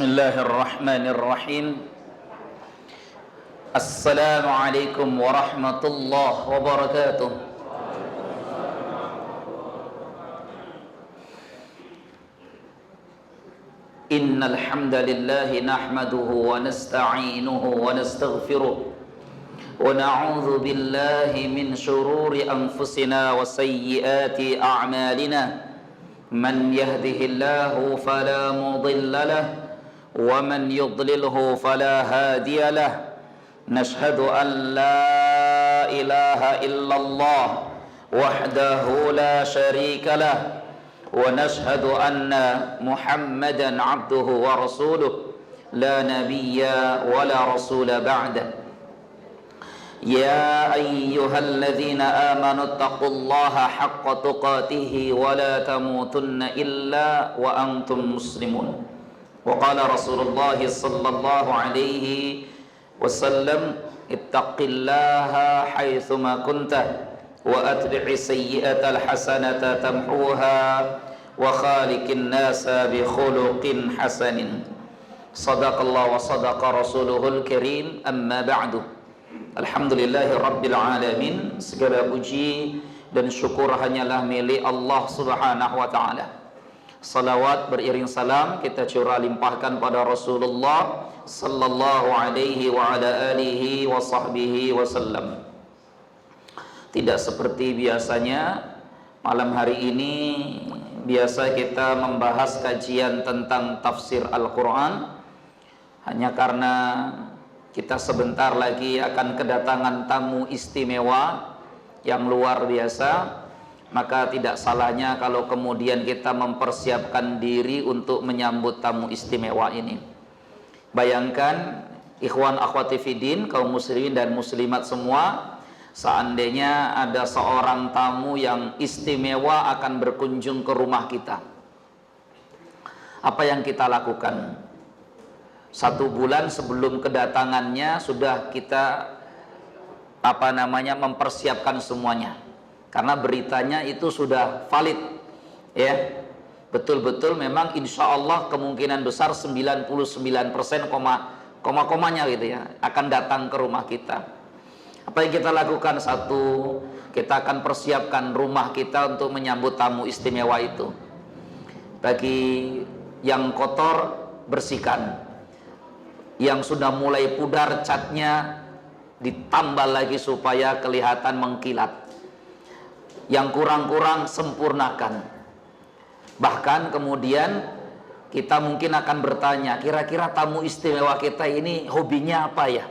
Bismillahirrahmanirrahim. Assalamualaikum warahmatullahi wabarakatuh. Innal hamdalillah nahmaduhu wa nasta'inuhu wa nastaghfiruh wa na'udzu billahi min shururi anfusina wa sayyiati a'malina. Man yahdihillahu fala mudilla lahu ومن يضلله فلا هادي له نشهد أن لا إله إلا الله وحده لا شريك له ونشهد أن محمدا عبده ورسوله لا نبي ولا رسول بعده يا أيها الذين آمنوا اتقوا الله حق تقاته ولا تموتن إلا وأنتم مسلمون. وقال رسول الله صلى الله عليه وسلم اتق الله حيثما كنت وأتبع السيئة الحسنة تمحوها وخالق الناس بخلق حسن. صدق الله وصدق رسوله الكريم. أما بعد. Alhamdulillahi Rabbil Alamin. Segala puji dan syukur hanyalah milik Allah Subhanahu wa ta'ala. Salawat beriring salam kita curah limpahkan pada Rasulullah sallallahu alaihi wa ala alihi wa sahbihi wasallam. Tidak seperti biasanya, malam hari ini biasa kita membahas kajian tentang tafsir Al-Quran. Hanya karena kita sebentar lagi akan kedatangan tamu istimewa yang luar biasa, maka tidak salahnya kalau kemudian kita mempersiapkan diri untuk menyambut tamu istimewa ini. Bayangkan ikhwan akhwati fiddin, kaum muslimin dan muslimat semua, seandainya ada seorang tamu yang istimewa akan berkunjung ke rumah kita. Apa yang kita lakukan? 1 bulan sebelum kedatangannya sudah kita mempersiapkan semuanya. Karena beritanya itu sudah valid, ya, betul-betul memang insya Allah kemungkinan besar 99% koma-komanya gitu ya akan datang ke rumah kita. Apa yang kita lakukan? 1, kita akan persiapkan rumah kita untuk menyambut tamu istimewa itu. Bagi yang kotor bersihkan, yang sudah mulai pudar catnya ditambah lagi supaya kelihatan mengkilat, yang kurang-kurang sempurnakan. Bahkan kemudian kita mungkin akan bertanya, kira-kira tamu istimewa kita ini hobinya apa ya?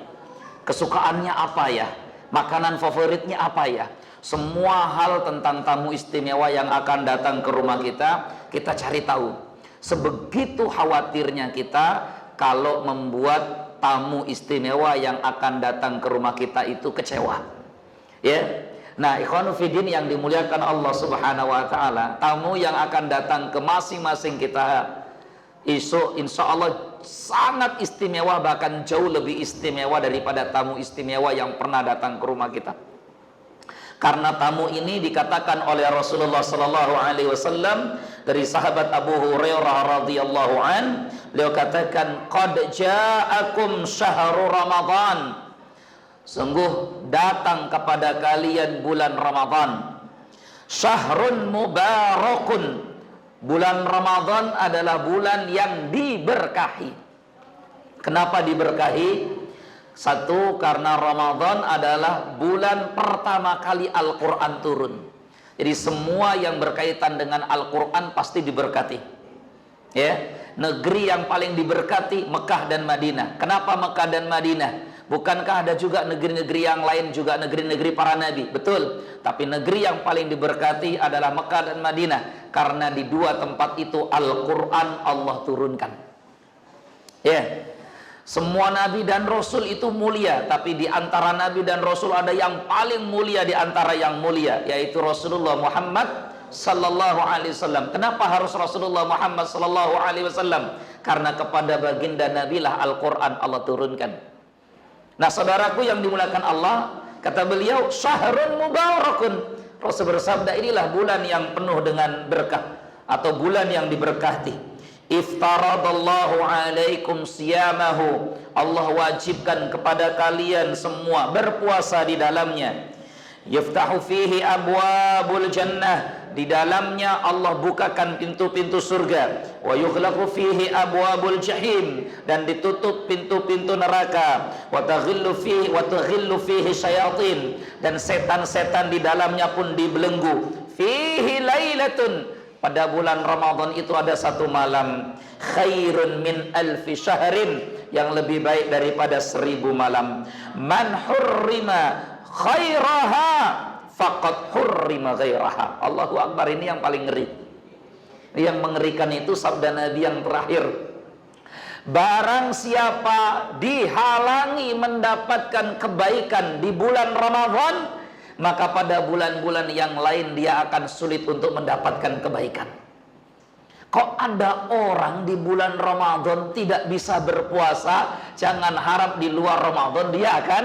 Kesukaannya apa ya? Makanan favoritnya apa ya? Semua hal tentang tamu istimewa yang akan datang ke rumah kita, kita cari tahu. Sebegitu khawatirnya kita kalau membuat tamu istimewa yang akan datang ke rumah kita itu kecewa. Ya. Nah, ikhwanu fiddin yang dimuliakan Allah Subhanahu wa ta'ala, tamu yang akan datang ke masing-masing kita esok insya Allah sangat istimewa, bahkan jauh lebih istimewa daripada tamu istimewa yang pernah datang ke rumah kita. Karena tamu ini dikatakan oleh Rasulullah sallallahu alaihi wasallam dari sahabat Abu Hurairah radhiyallahu an, beliau katakan qad ja'akum syahrul Ramadan. Sungguh datang kepada kalian bulan Ramadan. Syahrun mubarakun. Bulan Ramadan adalah bulan yang diberkahi. Kenapa diberkahi? 1, karena Ramadan adalah bulan pertama kali Al-Quran turun. Jadi semua yang berkaitan dengan Al-Quran pasti diberkati. Ya, negeri yang paling diberkati Mekah dan Madinah. Kenapa Mekah dan Madinah? Bukankah ada juga negeri-negeri yang lain juga negeri-negeri para nabi? Betul. Tapi negeri yang paling diberkati adalah Mekah dan Madinah. Karena di 2 tempat itu Al-Quran Allah turunkan. Ya. Semua nabi dan rasul itu mulia, tapi di antara nabi dan rasul ada yang paling mulia di antara yang mulia, yaitu Rasulullah Muhammad sallallahu alaihi wasallam. Kenapa harus Rasulullah Muhammad sallallahu alaihi wasallam? Karena kepada baginda nabilah Al-Quran Allah turunkan. Nah, saudaraku yang dimuliakan Allah, kata beliau syahrun mubarakun. Rasul bersabda, inilah bulan yang penuh dengan berkah atau bulan yang diberkati. Iftaradallahu alaikum siyamahu. Allah wajibkan kepada kalian semua berpuasa di dalamnya. Yaftahu fihi abwabul jannah. Di dalamnya Allah bukakan pintu-pintu surga. Wa yughlaqu fihi abwabul jahim. Dan ditutup pintu-pintu neraka. Wa taghillu fihi syayatin. Dan setan-setan di dalamnya pun dibelenggu. Fihi lailatun. Pada bulan Ramadan itu ada satu malam, khairun min alfi syahrin, yang lebih baik daripada 1000 malam. Man hurrima khairaha faqad hurrima ghairaha. Allahu Akbar, ini yang paling ngeri. Yang mengerikan itu sabda Nabi yang terakhir. Barang siapa dihalangi mendapatkan kebaikan di bulan Ramadan, maka pada bulan-bulan yang lain dia akan sulit untuk mendapatkan kebaikan. Kok ada orang di bulan Ramadan tidak bisa berpuasa, jangan harap di luar Ramadan dia akan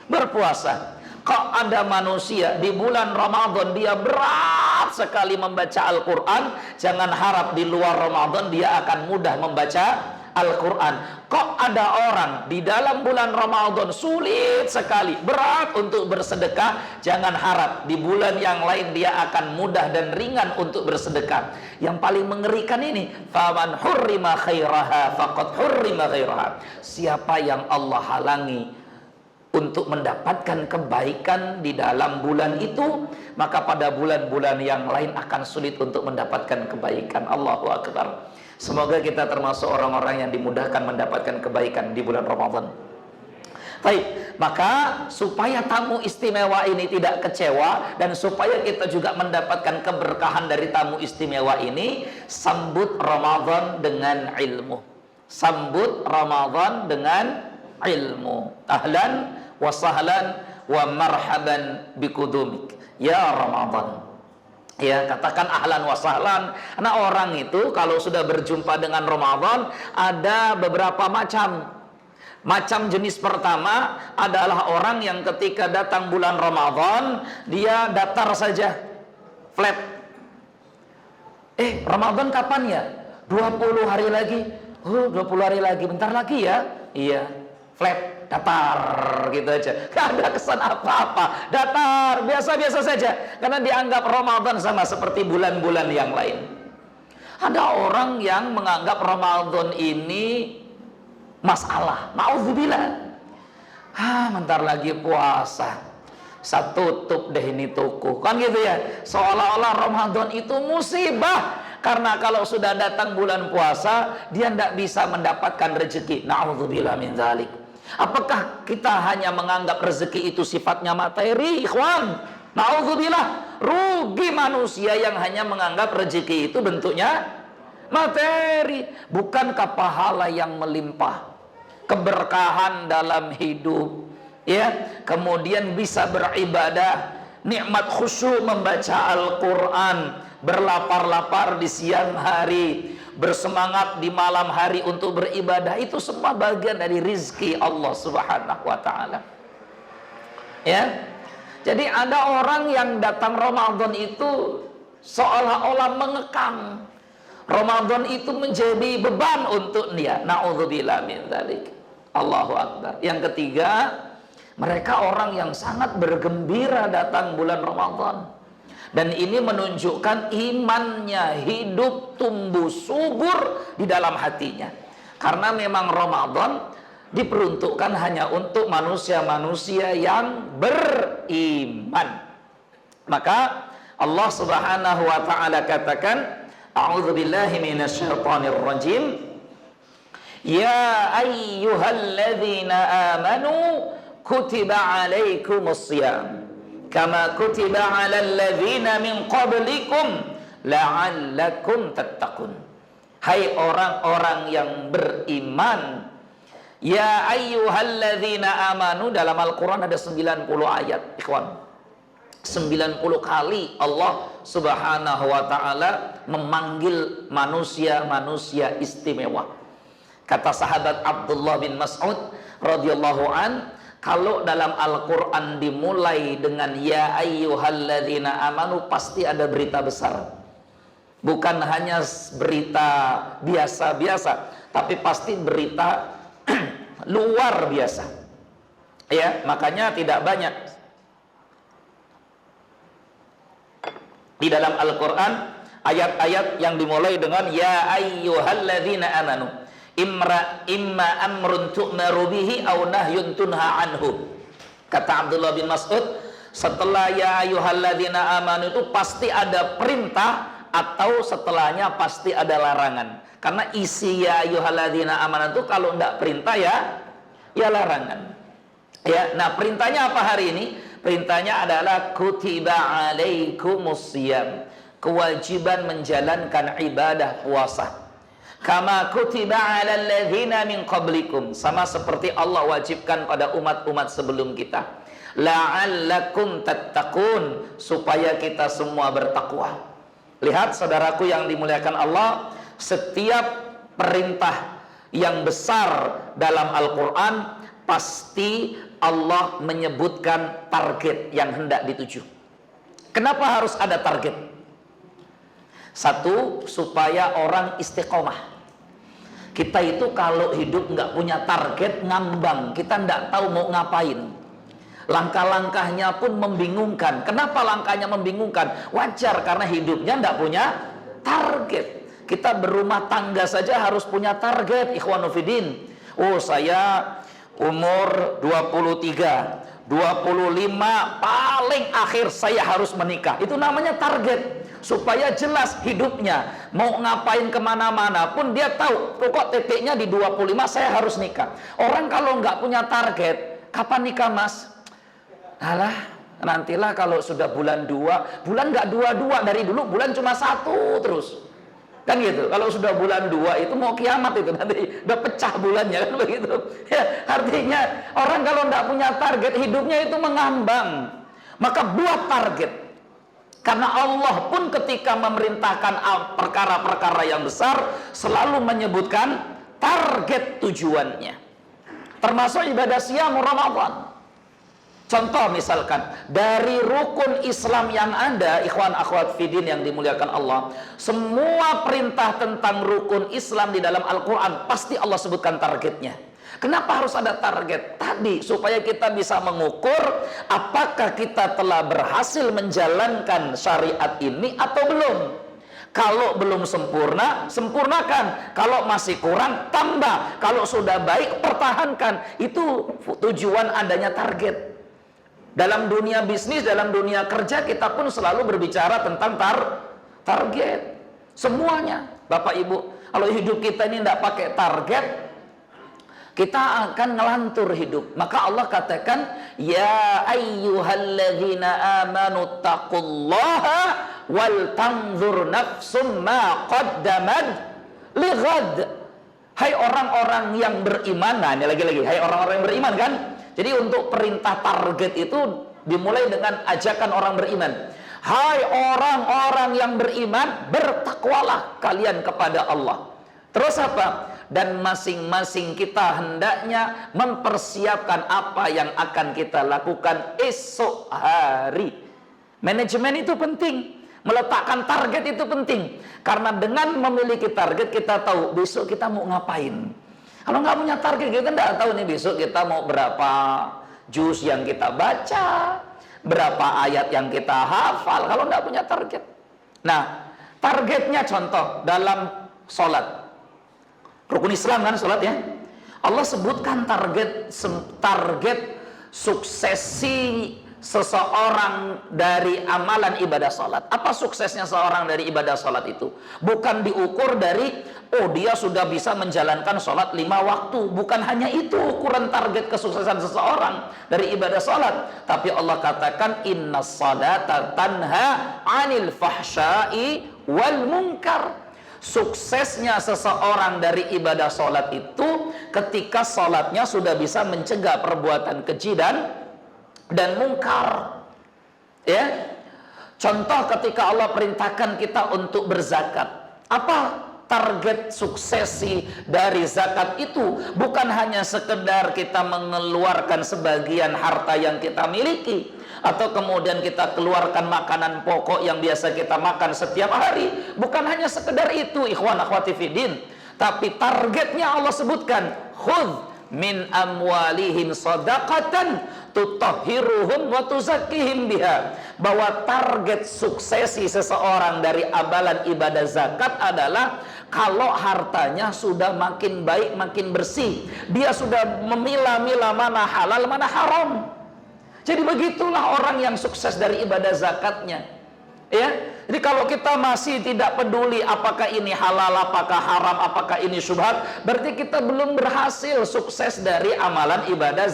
berpuasa. Kok ada manusia di bulan Ramadan dia berat sekali membaca Al-Quran, jangan harap di luar Ramadan dia akan mudah membaca Al-Quran. Kok ada orang di dalam bulan Ramadan sulit sekali, berat untuk bersedekah, jangan harap di bulan yang lain dia akan mudah dan ringan untuk bersedekah. Yang paling mengerikan ini, faman hurrima khairaha faqad hurrima ghairaha. Siapa yang Allah halangi untuk mendapatkan kebaikan di dalam bulan itu, maka pada bulan-bulan yang lain akan sulit untuk mendapatkan kebaikan. Allahu Akbar. Semoga kita termasuk orang-orang yang dimudahkan mendapatkan kebaikan di bulan Ramadan. Baik, maka supaya tamu istimewa ini tidak kecewa dan supaya kita juga mendapatkan keberkahan dari tamu istimewa ini, sambut Ramadan dengan ilmu. Sambut Ramadan dengan ilmu. Ahlan wa sahlan wa marhaban bikudumik ya Ramadan. Ya, katakan ahlan wa sahlan. Karena orang itu kalau sudah berjumpa dengan Ramadan ada beberapa macam. Macam jenis pertama adalah orang yang ketika datang bulan Ramadan dia datar saja, flat. Ramadan kapan ya? 20 hari lagi. Oh, 20 hari lagi, bentar lagi ya. Iya, flat. Datar gitu aja, gak ada kesan apa-apa, datar, biasa-biasa saja, karena dianggap Ramadan sama seperti bulan-bulan yang lain. Ada orang yang menganggap Ramadan ini masalah, na'udzubillah. Bentar lagi puasa, saya tutup deh ini toko, kan gitu ya, seolah-olah Ramadan itu musibah. Karena kalau sudah datang bulan puasa, dia tidak bisa mendapatkan rezeki. Na'udzubillah min dzalik. Apakah kita hanya menganggap rezeki itu sifatnya materi, ikhwan? Na'udzubillah. Rugi manusia yang hanya menganggap rezeki itu bentuknya materi. Bukankah pahala yang melimpah, keberkahan dalam hidup, ya, kemudian bisa beribadah, nikmat khusyuk membaca Al-Quran, berlapar-lapar di siang hari, bersemangat di malam hari untuk beribadah, itu semua bagian dari rizki Allah Subhanahu wa ta'ala. Ya, jadi ada orang yang datang Ramadan itu seolah-olah mengekang. Ramadan itu menjadi beban untuk dia. Na'udzubillah min dzalik. Allahu Akbar. Yang ketiga, mereka orang yang sangat bergembira datang bulan Ramadan. Dan ini menunjukkan imannya hidup, tumbuh subur di dalam hatinya. Karena memang Ramadan diperuntukkan hanya untuk manusia-manusia yang beriman. Maka Allah Subhanahu wa ta'ala katakan, a'udzubillahi minasyaitonir rajim, ya ayyuhalladzina amanu kutiba alaikumus shiyam kama kutiba 'alal ladzina min qablikum la'allakum tattaqun. Hai orang-orang yang beriman, ya ayyuhalladzina amanu, dalam Al-Qur'an ada 90 ayat, ikhwan. 90 kali Allah Subhanahu wa ta'ala memanggil manusia-manusia istimewa. Kata sahabat Abdullah bin Mas'ud radhiyallahu an, kalau dalam Al-Quran dimulai dengan ya ayyuhalladzina amanu, pasti ada berita besar. Bukan hanya berita biasa-biasa, tapi pasti berita luar biasa. Ya, makanya tidak banyak di dalam Al-Quran ayat-ayat yang dimulai dengan ya ayyuhalladzina amanu imma amrun tu'maru bihi aw nahyun tunha anhu. Kata Abdullah bin Mas'ud, setelah ya ayyuhalladzina amanu itu pasti ada perintah, atau setelahnya pasti ada larangan. Karena isi ya ayyuhalladzina amanu itu kalau tidak perintah ya larangan. Ya, nah perintahnya apa hari ini? Perintahnya adalah kutiba alaikumusiyam, kewajiban menjalankan ibadah puasa. Kama kutiba alal ladzina min qablikum, sama seperti Allah wajibkan pada umat-umat sebelum kita. La'allakum tattaqun, supaya kita semua bertakwa. Lihat saudaraku yang dimuliakan Allah, setiap perintah yang besar dalam Al-Quran pasti Allah menyebutkan target yang hendak dituju. Kenapa harus ada target? Satu, supaya orang istiqomah. Kita itu kalau hidup nggak punya target, ngambang, kita nggak tahu mau ngapain. Langkah-langkahnya pun membingungkan. Kenapa langkahnya membingungkan? Wajar, karena hidupnya nggak punya target. Kita berumah tangga saja harus punya target, ikhwanufidin. Oh, saya umur 23, 25 paling akhir saya harus menikah. Itu namanya target, supaya jelas hidupnya. Mau ngapain kemana-mana pun dia tahu, pokok titiknya di 25 saya harus nikah. Orang kalau nggak punya target, kapan nikah mas? Alah, nantilah kalau sudah bulan 2. Bulan nggak 2-2, dari dulu bulan cuma 1 terus. Kan gitu. Kalau sudah bulan 2 itu mau kiamat itu, nanti udah pecah bulannya kan begitu. Ya, artinya orang kalau nggak punya target, hidupnya itu mengambang. Maka buat target. Karena Allah pun ketika memerintahkan perkara-perkara yang besar selalu menyebutkan target tujuannya. Termasuk ibadah siam Ramadan. Contoh misalkan dari rukun Islam yang ada, ikhwan akhwat fidin yang dimuliakan Allah, semua perintah tentang rukun Islam di dalam Al-Quran pasti Allah sebutkan targetnya. Kenapa harus ada target? Tadi supaya kita bisa mengukur apakah kita telah berhasil menjalankan syariat ini atau belum. Kalau belum sempurna, sempurnakan. Kalau masih kurang, tambah. Kalau sudah baik, pertahankan. Itu tujuan adanya target. Dalam dunia bisnis, dalam dunia kerja, kita pun selalu berbicara tentang target. Semuanya, Bapak Ibu. Kalau hidup kita ini tidak pakai target, kita akan ngelantur hidup. Maka Allah katakan, ya ayyuhalladzina amanu taqullaha wal tanzur nafsum ma qaddamat lighad. Hai orang-orang yang beriman. Nah, ini lagi-lagi, hai orang-orang yang beriman kan? Jadi untuk perintah target itu dimulai dengan ajakan orang beriman. Hai orang-orang yang beriman, bertakwalah kalian kepada Allah. Terus apa? Dan masing-masing kita hendaknya mempersiapkan apa yang akan kita lakukan esok hari. Manajemen itu penting. Meletakkan target itu penting. Karena dengan memiliki target kita tahu besok kita mau ngapain. Kalau nggak punya target, kita nggak tahu nih besok kita mau berapa juz yang kita baca, berapa ayat yang kita hafal, kalau nggak punya target. Nah, targetnya contoh dalam sholat. Rukun Islam kan sholat ya. Allah sebutkan target suksesi seseorang dari amalan ibadah sholat. Apa suksesnya seorang dari ibadah sholat itu? Bukan diukur dari, oh dia sudah bisa menjalankan sholat 5 waktu. Bukan hanya itu ukuran target kesuksesan seseorang dari ibadah sholat. Tapi Allah katakan, inna sholata tanha anil fahsyai wal munkar. Suksesnya seseorang dari ibadah sholat itu ketika sholatnya sudah bisa mencegah perbuatan keji dan mungkar. Ya, contoh ketika Allah perintahkan kita untuk berzakat. Apa target suksesi dari zakat itu? Bukan hanya sekedar kita mengeluarkan sebagian harta yang kita miliki, atau kemudian kita keluarkan makanan pokok yang biasa kita makan setiap hari. Bukan hanya sekedar itu, ikhwan akhwati fiddin, tapi targetnya Allah sebutkan, khudh min amwalihim sadaqatan tutahhiruhum wa tuzakkihim biha. Bahwa target suksesi seseorang dari amalan ibadah zakat adalah kalau hartanya sudah makin baik, makin bersih, dia sudah memilah-milah mana halal, mana haram. Jadi begitulah orang yang sukses dari ibadah zakatnya. Ya, jadi kalau kita masih tidak peduli apakah ini halal, apakah haram, apakah ini syubhat, berarti kita belum berhasil sukses dari amalan ibadah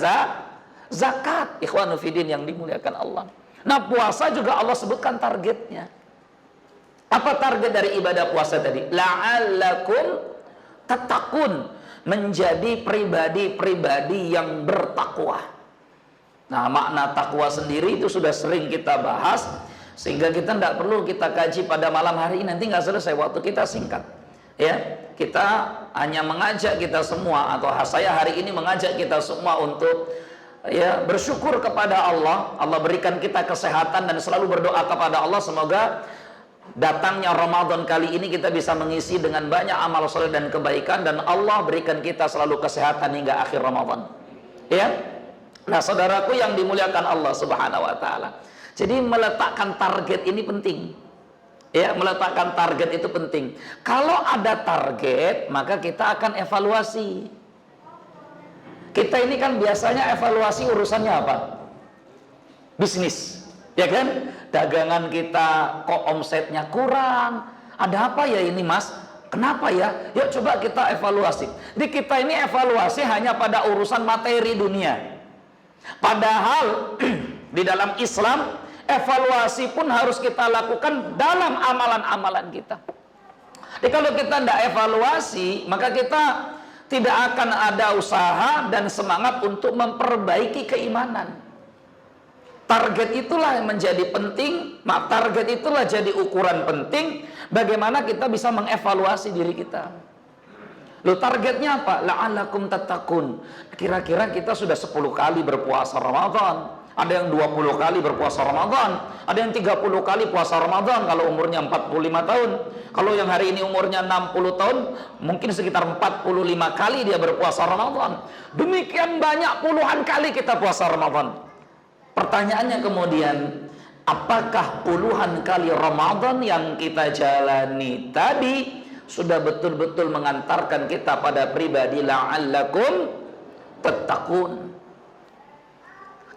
zakat. Ikhwanu fiddin yang dimuliakan Allah. Nah, puasa juga Allah sebutkan targetnya. Apa target dari ibadah puasa tadi? La'allakum tattaqun, menjadi pribadi-pribadi yang bertakwa. Nah, makna takwa sendiri itu sudah sering kita bahas, sehingga kita tidak perlu kita kaji pada malam hari ini, nanti nggak selesai, waktu kita singkat. Ya, kita hanya mengajak kita semua, atau saya hari ini mengajak kita semua untuk ya bersyukur kepada Allah. Allah berikan kita kesehatan dan selalu berdoa kepada Allah semoga datangnya Ramadan kali ini kita bisa mengisi dengan banyak amal soleh dan kebaikan, dan Allah berikan kita selalu kesehatan hingga akhir Ramadan. Ya. Nah, saudaraku yang dimuliakan Allah Subhanahu wa taala. Jadi meletakkan target ini penting. Ya, meletakkan target itu penting. Kalau ada target, maka kita akan evaluasi. Kita ini kan biasanya evaluasi urusannya apa? Bisnis. Ya kan? Dagangan kita kok omsetnya kurang. Ada apa ya ini, Mas? Kenapa ya? Yuk coba kita evaluasi. Jadi kita ini evaluasi hanya pada urusan materi dunia. Padahal di dalam Islam evaluasi pun harus kita lakukan dalam amalan-amalan kita. Jadi kalau kita tidak evaluasi, maka kita tidak akan ada usaha dan semangat untuk memperbaiki keimanan. Target itulah yang menjadi penting, target itulah jadi ukuran penting bagaimana kita bisa mengevaluasi diri kita. Loh, targetnya apa? La'allakum tattaqun. Kira-kira kita sudah 10 kali berpuasa Ramadan, ada yang 20 kali berpuasa Ramadan, ada yang 30 kali puasa Ramadan kalau umurnya 45 tahun. Kalau yang hari ini umurnya 60 tahun, mungkin sekitar 45 kali dia berpuasa Ramadan. Demikian banyak puluhan kali kita puasa Ramadan. Pertanyaannya kemudian, apakah puluhan kali Ramadan yang kita jalani tadi sudah betul-betul mengantarkan kita pada pribadi la'allakum tattaqun?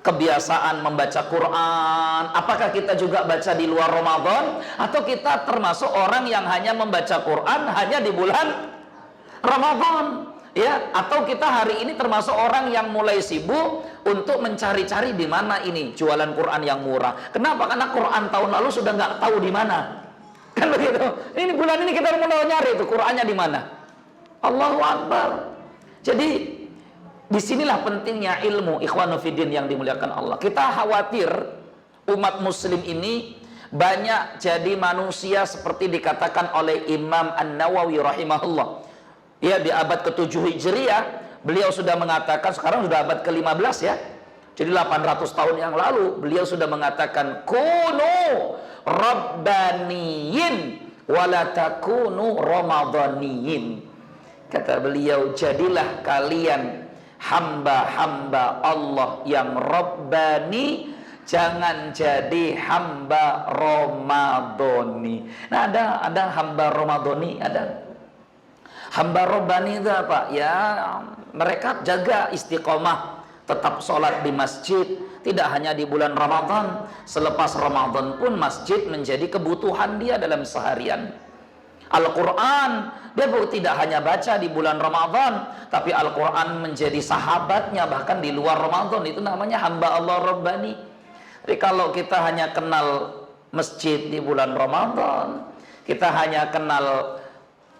Kebiasaan membaca Quran, apakah kita juga baca di luar Ramadan, atau kita termasuk orang yang hanya membaca Quran hanya di bulan Ramadan? Ya, atau kita hari ini termasuk orang yang mulai sibuk untuk mencari-cari di mana ini jualan Quran yang murah. Kenapa? Karena Quran tahun lalu sudah nggak tahu di mana. Kan begitu. Ini bulan ini kita mulai nyari itu Qurannya di mana. Allahu Akbar. Jadi disinilah pentingnya ilmu, ikhwanu fiddin yang dimuliakan Allah. Kita khawatir umat muslim ini banyak jadi manusia seperti dikatakan oleh Imam An-Nawawi rahimahullah. Ya, di abad ke-7 Hijriah, beliau sudah mengatakan, sekarang sudah abad ke-15 ya. Jadi 800 tahun yang lalu beliau sudah mengatakan kunu rabbaniyin wala takunu ramadhaniyin. Kata beliau, jadilah kalian hamba-hamba Allah yang rabbani, jangan jadi hamba ramadhani. Nah, ada hamba ramadhani, ada. Hamba rabbani itu apa? Ya, mereka jaga istiqomah, tetap sholat di masjid, tidak hanya di bulan Ramadan. Selepas Ramadan pun masjid menjadi kebutuhan dia dalam seharian. Al-Quran, dia tidak hanya baca di bulan Ramadan, tapi Al-Quran menjadi sahabatnya bahkan di luar Ramadan. Itu namanya hamba Allah rabbani. Jadi kalau kita hanya kenal masjid di bulan Ramadan, kita hanya kenal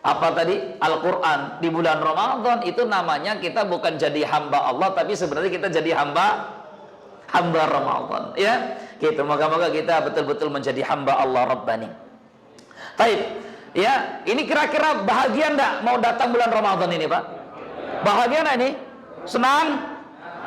apa tadi? Al-Quran di bulan Ramadan, itu namanya kita bukan jadi hamba Allah, tapi sebenarnya kita jadi hamba Ramadan. Ya, gitu. Moga-moga kita betul-betul menjadi hamba Allah Rabbani. Baik, ya, ini kira-kira bahagia enggak mau datang bulan Ramadan ini, Pak? Bahagia enggak ini? Senang?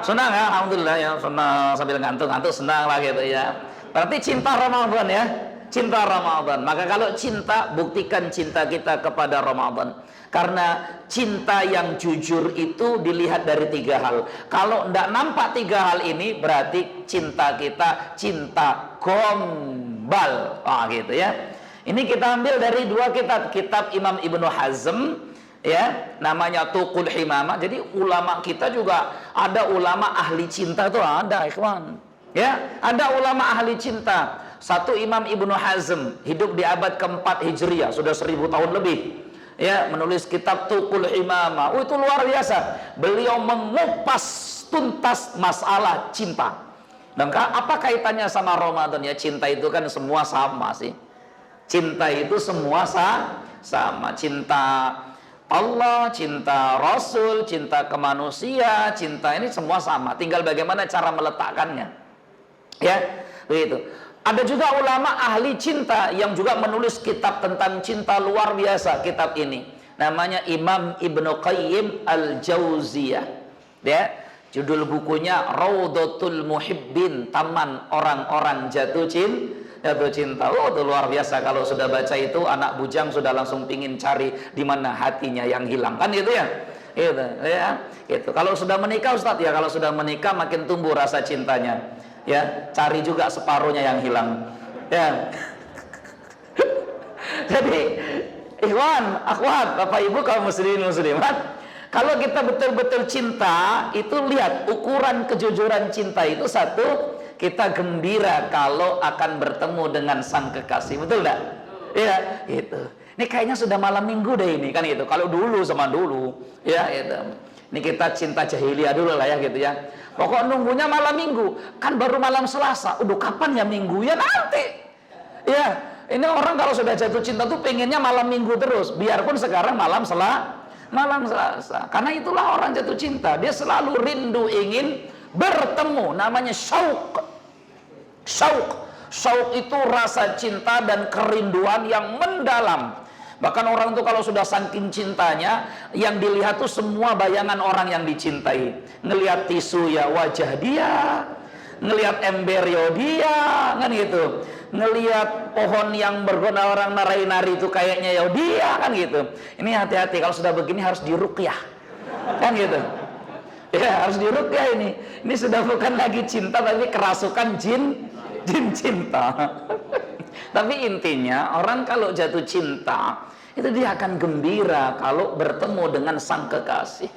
Senang ya, alhamdulillah ya, senang sambil ngantuk-ngantuk senang lah gitu ya. Berarti cinta Ramadan ya, cinta Ramadan. Maka kalau cinta, buktikan cinta kita kepada Ramadan. Karena cinta yang jujur itu dilihat dari 3 hal. Kalau tidak nampak 3 hal ini, berarti cinta kita cinta gombal. Gitu ya. Ini kita ambil dari 2 kitab Imam Ibnu Hazm. Ya, namanya Tuqul Himamah. Jadi ulama kita juga ada ulama ahli cinta tuh ada, ikhwan. Ya, ada ulama ahli cinta. Satu Imam Ibnu Hazm hidup di abad ke-4 Hijriah, sudah 1000 tahun lebih. Ya, menulis kitab Tuqul Himamah. Itu luar biasa. Beliau mengupas tuntas masalah cinta. Dan apa kaitannya sama Ramadan ya? Cinta itu kan semua sama sih. Cinta itu semua sama. Cinta Allah, cinta Rasul, cinta ke manusia, cinta ini semua sama. Tinggal bagaimana cara meletakkannya. Ya, begitu. Ada juga ulama ahli cinta yang juga menulis kitab tentang cinta luar biasa. Kitab ini namanya Imam Ibnu Qayyim Al-Jauziyah. Ya, judul bukunya Raudhatul Muhibbin, taman orang-orang jatuh cinta. Oh, itu luar biasa. Kalau sudah baca itu, anak bujang sudah langsung pingin cari di mana hatinya yang hilang, kan gitu ya. Gitu ya. Gitu. Kalau sudah menikah Ustadz ya, kalau sudah menikah makin tumbuh rasa cintanya. Ya, cari juga separuhnya yang hilang. Ya. Jadi, ikhwan, akhwat, Bapak Ibu kaum muslimin muslimat, kalau kita betul-betul cinta, itu lihat ukuran kejujuran cinta itu satu, kita gembira kalau akan bertemu dengan sang kekasih, betul enggak? Iya, gitu. Ini kayaknya sudah malam minggu deh ini, kan gitu. Kalau dulu sama dulu, ya gitu. Ini kita cinta jahiliyah dulu lah ya gitu ya. Pokok nunggunya malam minggu, kan baru malam Selasa. Udah kapan ya minggu? Ya nanti. Ya, ini orang kalau sudah jatuh cinta tuh pengennya malam minggu terus, biarpun sekarang malam Selasa. Karena itulah orang jatuh cinta, dia selalu rindu ingin bertemu, namanya syauq. Syauq itu rasa cinta dan kerinduan yang mendalam. Bahkan orang itu kalau sudah saking cintanya, yang dilihat tuh semua bayangan orang yang dicintai. Ngelihat tisu ya wajah dia, ngelihat embrio dia, kan gitu. Ngelihat pohon yang berguna orang nari-nari itu kayaknya ya dia, kan gitu. Ini hati-hati, kalau sudah begini harus diruqyah, kan gitu. Ya harus diruqyah ini. Ini sudah bukan lagi cinta tapi kerasukan jin cinta. Tapi intinya orang kalau jatuh cinta itu dia akan gembira kalau bertemu dengan sang kekasih.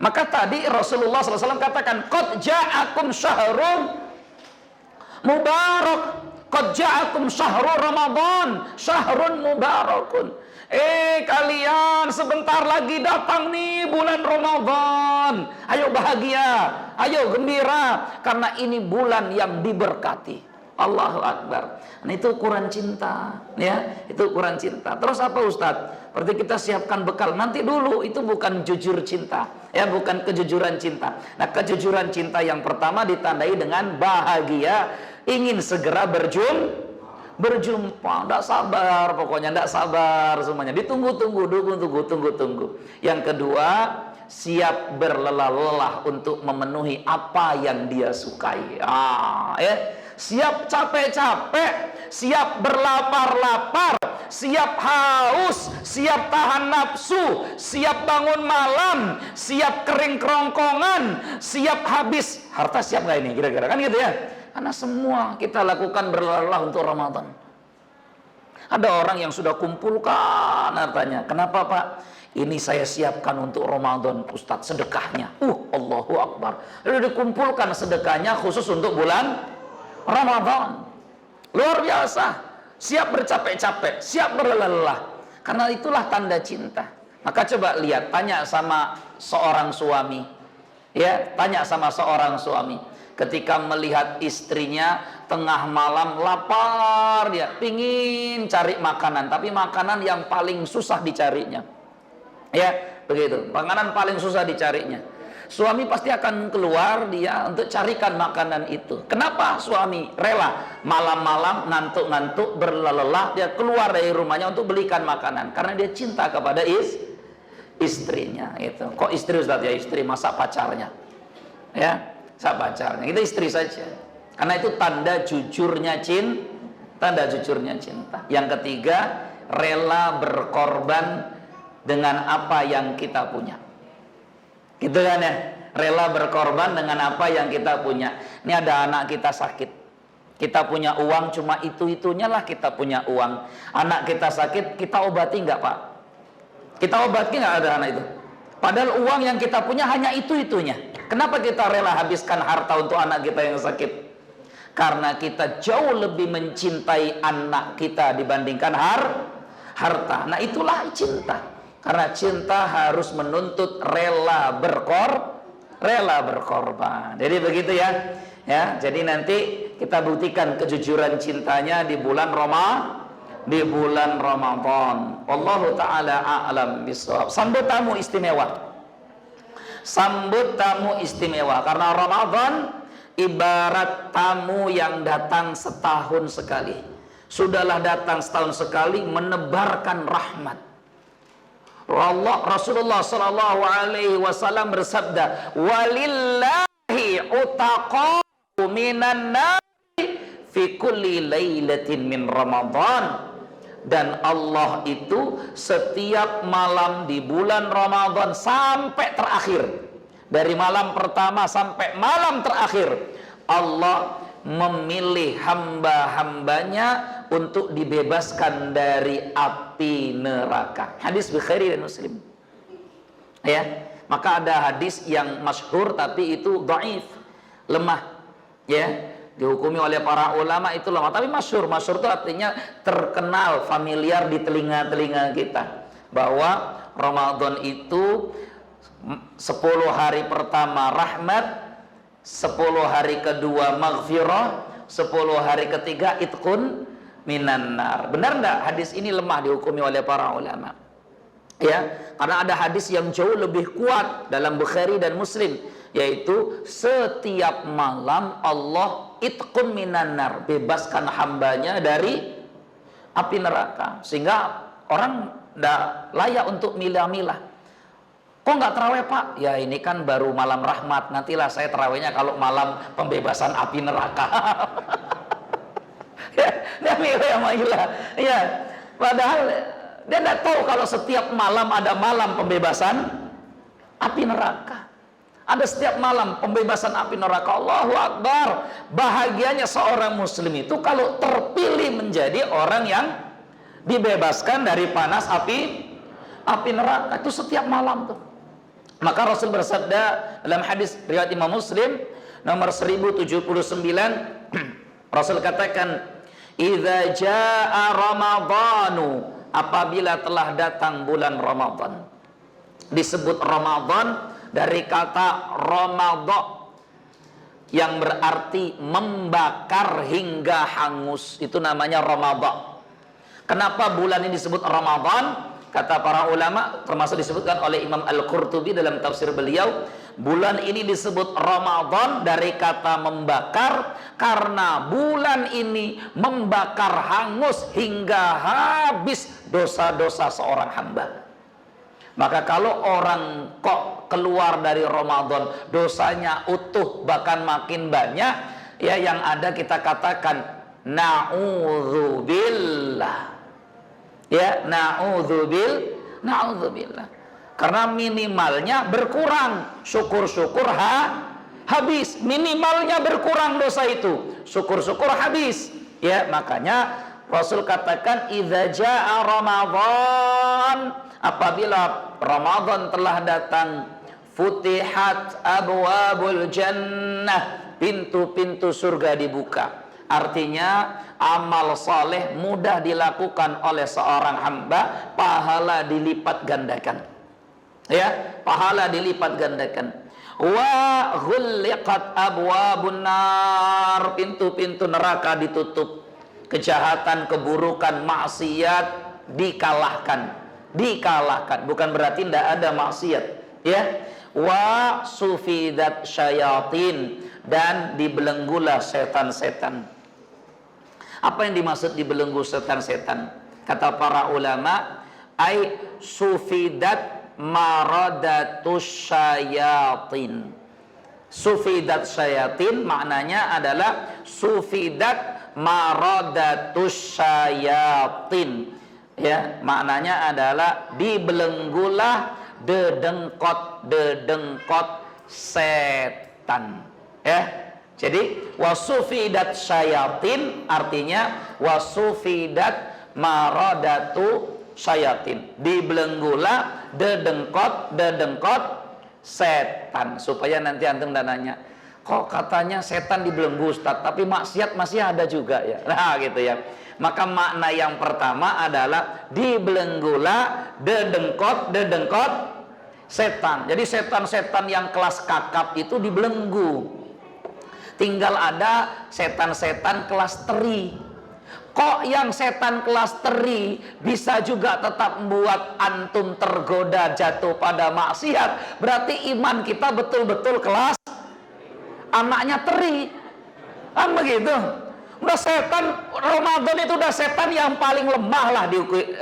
Maka tadi Rasulullah SAW katakan, qad ja'akum syahrun mubarak, qad ja'akum syahru Ramadan, syahrun mubarakun. Kalian sebentar lagi datang nih bulan Ramadan. Ayo bahagia, ayo gembira, karena ini bulan yang diberkati. Allahu Akbar. Nah, itu ukuran cinta, ya. Itu ukuran cinta. Terus apa Ustadz? Berarti kita siapkan bekal. Nanti dulu, itu bukan jujur cinta, ya, bukan kejujuran cinta. Nah, kejujuran cinta yang pertama ditandai dengan bahagia, ingin segera berjumpa, tidak sabar, pokoknya tidak sabar semuanya. Tunggu. Yang kedua, siap berlelah-lelah untuk memenuhi apa yang dia sukai. Siap capek-capek, siap berlapar-lapar, siap haus, siap tahan nafsu, siap bangun malam, siap kering kerongkongan, siap habis harta. Siap nggak ini kira-kira, kan gitu ya? Karena semua kita lakukan berlelah untuk Ramadan. Ada orang yang sudah kumpulkan hartanya. Kenapa Pak? Ini saya siapkan untuk Ramadan Ustadz, sedekahnya. Allahu Akbar. Lalu dikumpulkan sedekahnya khusus untuk bulan Ramadan. Luar biasa. Siap bercapek-capek, siap berlelah-lelah. Karena itulah tanda cinta. Maka coba lihat, tanya sama seorang suami. Ya, tanya sama seorang suami. Ketika melihat istrinya tengah malam lapar, dia pingin cari makanan, tapi makanan yang paling susah dicarinya. Ya, begitu. Makanan paling susah dicarinya. Suami pasti akan keluar dia untuk carikan makanan itu. Kenapa suami rela malam-malam ngantuk-ngantuk berlelah dia keluar dari rumahnya untuk belikan makanan? Karena dia cinta kepada istrinya itu. Kok istri Ustaz ya? Istri, masa pacarnya? Ya. pacarnya, itu istri saja. Karena itu tanda jujurnya cinta. Yang ketiga, rela berkorban dengan apa yang kita punya. Gitu kan ya? Rela berkorban dengan apa yang kita punya. Ini ada anak kita sakit, kita punya uang cuma itu-itunya lah, kita punya uang. Anak kita sakit, kita obati nggak Pak? Kita obati nggak ada anak itu? Padahal uang yang kita punya hanya itu-itunya. Kenapa kita rela habiskan harta untuk anak kita yang sakit? Karena kita jauh lebih mencintai anak kita dibandingkan harta. Nah itulah cinta. Karena cinta harus menuntut rela berkorban. Jadi begitu ya. Jadi nanti kita buktikan kejujuran cintanya di bulan Ramadan. Wallahu taala a'lam bishawab. Sambut tamu istimewa. Karena Ramadan ibarat tamu yang datang setahun sekali. Sudahlah datang setahun sekali, menebarkan rahmat. Rasulullah sallallahu alaihi wasallam bersabda, "Walillahi utaqa'u minan nari fi kulli lailatin min Ramadan." Dan Allah itu setiap malam di bulan Ramadan sampai terakhir, dari malam pertama sampai malam terakhir, Allah memilih hamba-hambanya untuk dibebaskan dari api neraka. Hadis Bukhari dan Muslim. Ya, maka ada hadis yang masyhur tapi itu dhaif, lemah. Ya, dihukumi oleh para ulama itu lemah, tapi masyhur itu artinya terkenal, familiar di telinga-telinga kita, bahwa Ramadan itu 10 hari pertama rahmat, 10 hari kedua maghfirah, 10 hari ketiga itqun minan nar. Benar enggak hadis ini lemah dihukumi oleh para ulama? Ya, karena ada hadis yang jauh lebih kuat dalam Bukhari dan Muslim, yaitu setiap malam Allah itqun minan nar, bebaskan hambanya dari api neraka. Sehingga orang tidak layak untuk milah-milah. Kok nggak terawih Pak? Ya ini kan baru malam rahmat, nantilah saya terawihnya kalau malam pembebasan api neraka. Dia milah-milah. Ya, padahal dia tidak tahu kalau setiap malam ada malam pembebasan api neraka. Ada setiap malam pembebasan api neraka. Allahu Akbar. Bahagianya seorang muslim itu kalau terpilih menjadi orang yang dibebaskan dari panas api neraka. Itu setiap malam tuh. Maka Rasul bersabda dalam hadis riwayat Imam Muslim nomor 1079, Rasul katakan, "Idza jaa Ramadhanu," apabila telah datang bulan Ramadan. Disebut Ramadan dari kata Ramadha yang berarti membakar hingga hangus. Itu namanya Ramadha. Kenapa bulan ini disebut Ramadan? Kata para ulama, termasuk disebutkan oleh Imam Al-Qurtubi dalam tafsir beliau, bulan ini disebut Ramadan dari kata membakar karena bulan ini membakar hangus hingga habis dosa-dosa seorang hamba. Maka kalau orang kok keluar dari Ramadan dosanya utuh bahkan makin banyak, ya yang ada kita katakan na'udzubillah. Ya, na'udzubillah. Karena minimalnya berkurang, syukur-syukur habis. Minimalnya berkurang dosa itu, syukur-syukur habis. Ya, makanya Rasul katakan idza jaa Ramadan, apabila Ramadan telah datang, futihat abwabul jannah, pintu-pintu surga dibuka. Artinya amal saleh mudah dilakukan oleh seorang hamba, pahala dilipat gandakan. Ya, pahala dilipat gandakan. Wa ghulliqat abwabun nar, pintu-pintu neraka ditutup. Kejahatan, keburukan, maksiat dikalahkan. Bukan berarti tidak ada maksiat, ya. Wa sufidat syayatin, dan dibelenggulah setan-setan. Apa yang dimaksud dibelenggu setan-setan? Kata para ulama, ai sufidat maradatus syayatin. Sufidat syayatin maknanya adalah sufidat maradatus syayatin. Ya, maknanya adalah dibelenggulah dedengkot setan. Ya. Jadi wasufidat syayatin artinya wasufidat maradatu syayatin. Dibelenggulah dedengkot setan. Supaya nanti antum nanya, kok katanya setan dibelenggu Ustaz, tapi maksiat masih ada juga ya. Nah gitu ya. Maka makna yang pertama adalah dibelenggulah dedengkot setan. Jadi setan-setan yang kelas kakap itu dibelenggu. Tinggal ada setan-setan kelas teri. Kok yang setan kelas teri bisa juga tetap membuat antum tergoda jatuh pada maksiat? Berarti iman kita betul-betul kelas anaknya teri. Kan begitu? Udah setan Ramadan itu udah setan yang paling lemah lah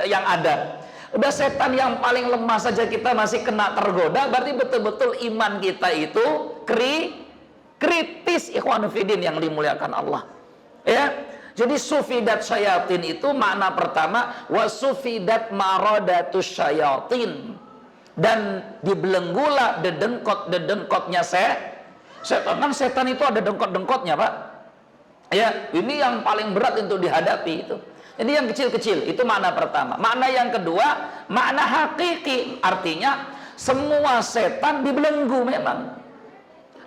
yang ada. Udah setan yang paling lemah saja kita masih kena tergoda, berarti betul-betul iman kita itu kritis, ikhwan fillah yang dimuliakan Allah. Ya. Jadi sufidat syayatin itu makna pertama, wasufidat maradatus syayatin, dan dibelenggulah dedengkotnya setan. Kan setan itu ada dengkot-dengkotnya, Pak. Ya, ini yang paling berat untuk dihadapi itu. Jadi yang kecil-kecil itu makna pertama. Makna yang kedua, makna hakiki, artinya semua setan dibelenggu memang.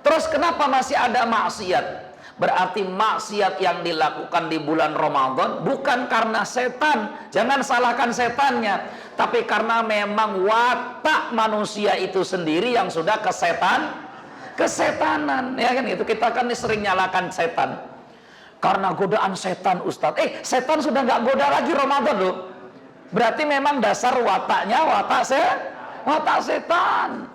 Terus kenapa masih ada maksiat? Berarti maksiat yang dilakukan di bulan Ramadan bukan karena setan. Jangan salahkan setannya, tapi karena memang watak manusia itu sendiri yang sudah kesetanan. Ya kan itu, kita kan sering nyalakan setan. Karena godaan setan, Ustadz. Setan sudah nggak goda lagi Ramadan loh. Berarti memang dasar wataknya watak setan.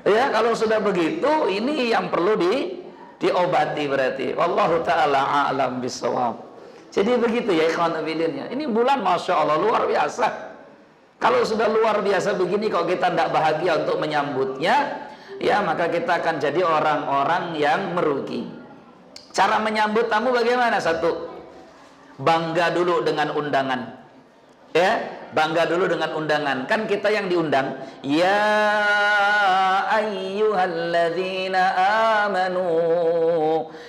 Ya, kalau sudah begitu, ini yang perlu diobati berarti. Wallahu ta'ala a'lam bishawab. Jadi begitu ya ikhwan fillah. Ini bulan Masya Allah luar biasa. Kalau sudah luar biasa begini, kalau kita tidak bahagia untuk menyambutnya, ya maka kita akan jadi orang-orang yang merugi. Cara menyambut tamu bagaimana? Satu, bangga dulu dengan undangan. Ya, bangga dulu dengan undangan. Kan kita yang diundang. Ya ayyuhalladzina amanu.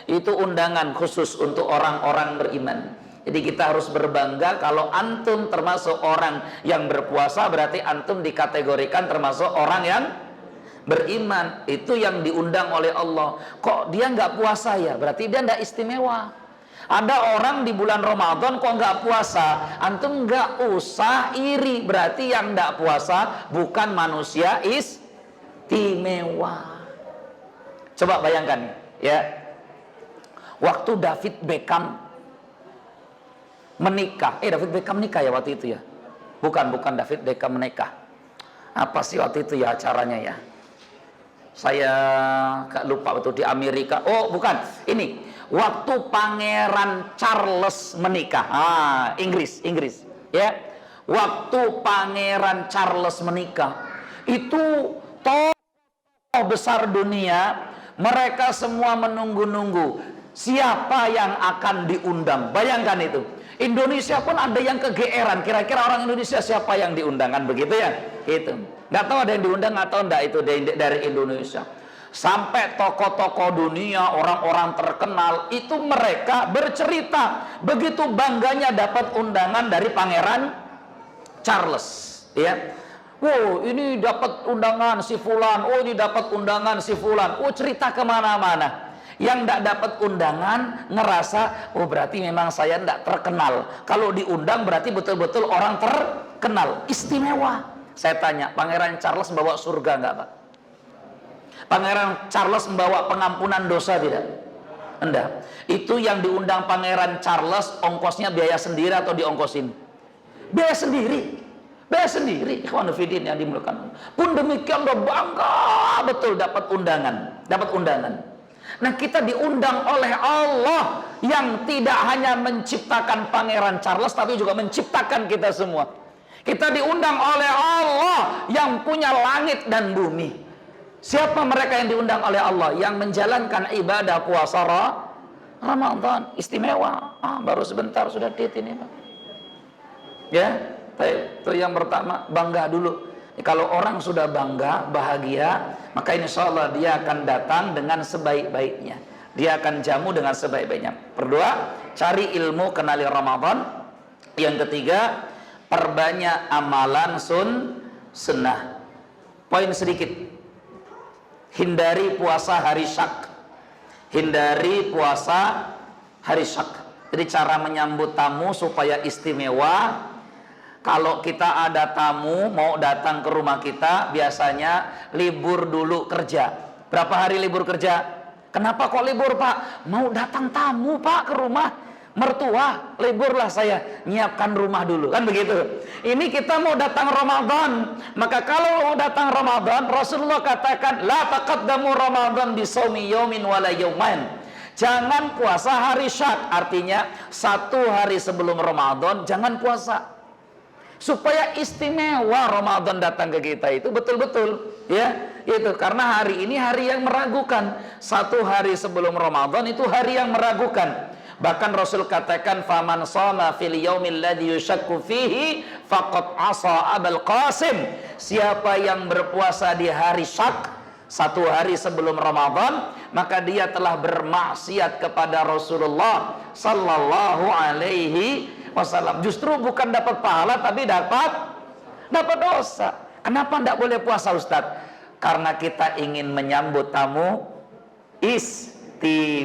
Itu undangan khusus untuk orang-orang beriman. Jadi kita harus berbangga kalau antum termasuk orang yang berpuasa, berarti antum dikategorikan termasuk orang yang beriman. Itu yang diundang oleh Allah. Kok dia nggak puasa ya? Berarti dia nggak istimewa. Ada orang di bulan Ramadan kok nggak puasa, antum nggak usah iri, berarti yang nggak puasa bukan manusia istimewa. Coba bayangkan ya, waktu David Beckham menikah, David Beckham nikah ya waktu itu ya, bukan David Beckham menikah, apa sih waktu itu ya acaranya ya, saya gak lupa betul, di Amerika. Oh bukan, ini waktu Pangeran Charles menikah, Inggris ya. Waktu Pangeran Charles menikah, itu tokoh besar dunia, mereka semua menunggu-nunggu siapa yang akan diundang. Bayangkan itu, Indonesia pun ada yang kegeeran, kira-kira orang Indonesia siapa yang diundang, kan begitu ya. Itu nggak tahu ada yang diundang atau enggak, itu dari Indonesia. Sampai tokoh-tokoh dunia, orang-orang terkenal, itu mereka bercerita begitu bangganya dapat undangan dari Pangeran Charles, ya. Wow, ini dapat undangan si fulan, oh ini dapat undangan si fulan, oh cerita kemana-mana. Yang tidak dapat undangan ngerasa, oh berarti memang saya tidak terkenal. Kalau diundang berarti betul-betul orang terkenal, istimewa. Saya tanya, Pangeran Charles bawa surga nggak, Pak? Pangeran Charles membawa pengampunan dosa tidak? Enggak. Itu yang diundang Pangeran Charles, ongkosnya biaya sendiri atau diongkosin? Biaya sendiri. Biaya sendiri. Ikhwan fillah yang dimuliakan. Pun demikian udah bangga betul dapat undangan. Nah, kita diundang oleh Allah yang tidak hanya menciptakan Pangeran Charles tapi juga menciptakan kita semua. Kita diundang oleh Allah yang punya langit dan bumi. Siapa mereka yang diundang oleh Allah? Yang menjalankan ibadah puasa Ramadan. Istimewa. Baru sebentar sudah ini Pak. Ya, itu yang pertama, bangga dulu. Kalau orang sudah bangga, bahagia, maka insya Allah dia akan datang dengan sebaik-baiknya. Dia akan jamu dengan sebaik-baiknya. Kedua, cari ilmu, kenali Ramadan. Yang ketiga, perbanyak amalan sunnah. Poin sedikit, hindari puasa hari syak. Hindari puasa hari syak. Jadi cara menyambut tamu supaya istimewa. Kalau kita ada tamu mau datang ke rumah kita, biasanya libur dulu kerja. Berapa hari libur kerja? Kenapa kok libur Pak? Mau datang tamu Pak ke rumah mertua, liburlah saya, nyiapkan rumah dulu, kan begitu. Ini kita mau datang Ramadan, maka kalau mau datang Ramadan, Rasulullah katakan, la taqaddamu Ramadan bisaumi yaumin wala yaumain. Jangan puasa hari syak, artinya satu hari sebelum Ramadan jangan puasa. Supaya istimewa Ramadan datang ke kita itu betul-betul, ya, itu karena hari ini hari yang meragukan. Satu hari sebelum Ramadan itu hari yang meragukan. Bahkan Rasul katakan, faman shoma fil yaumil ladzi yushakku fihi faqad asa Abul Qasim. Siapa yang berpuasa di hari syak, satu hari sebelum Ramadan, maka dia telah bermaksiat kepada Rasulullah sallallahu alaihi wasallam. Justru bukan dapat pahala tapi dapat dosa. Kenapa tidak boleh puasa Ustadz? Karena kita ingin menyambut tamu istimewa.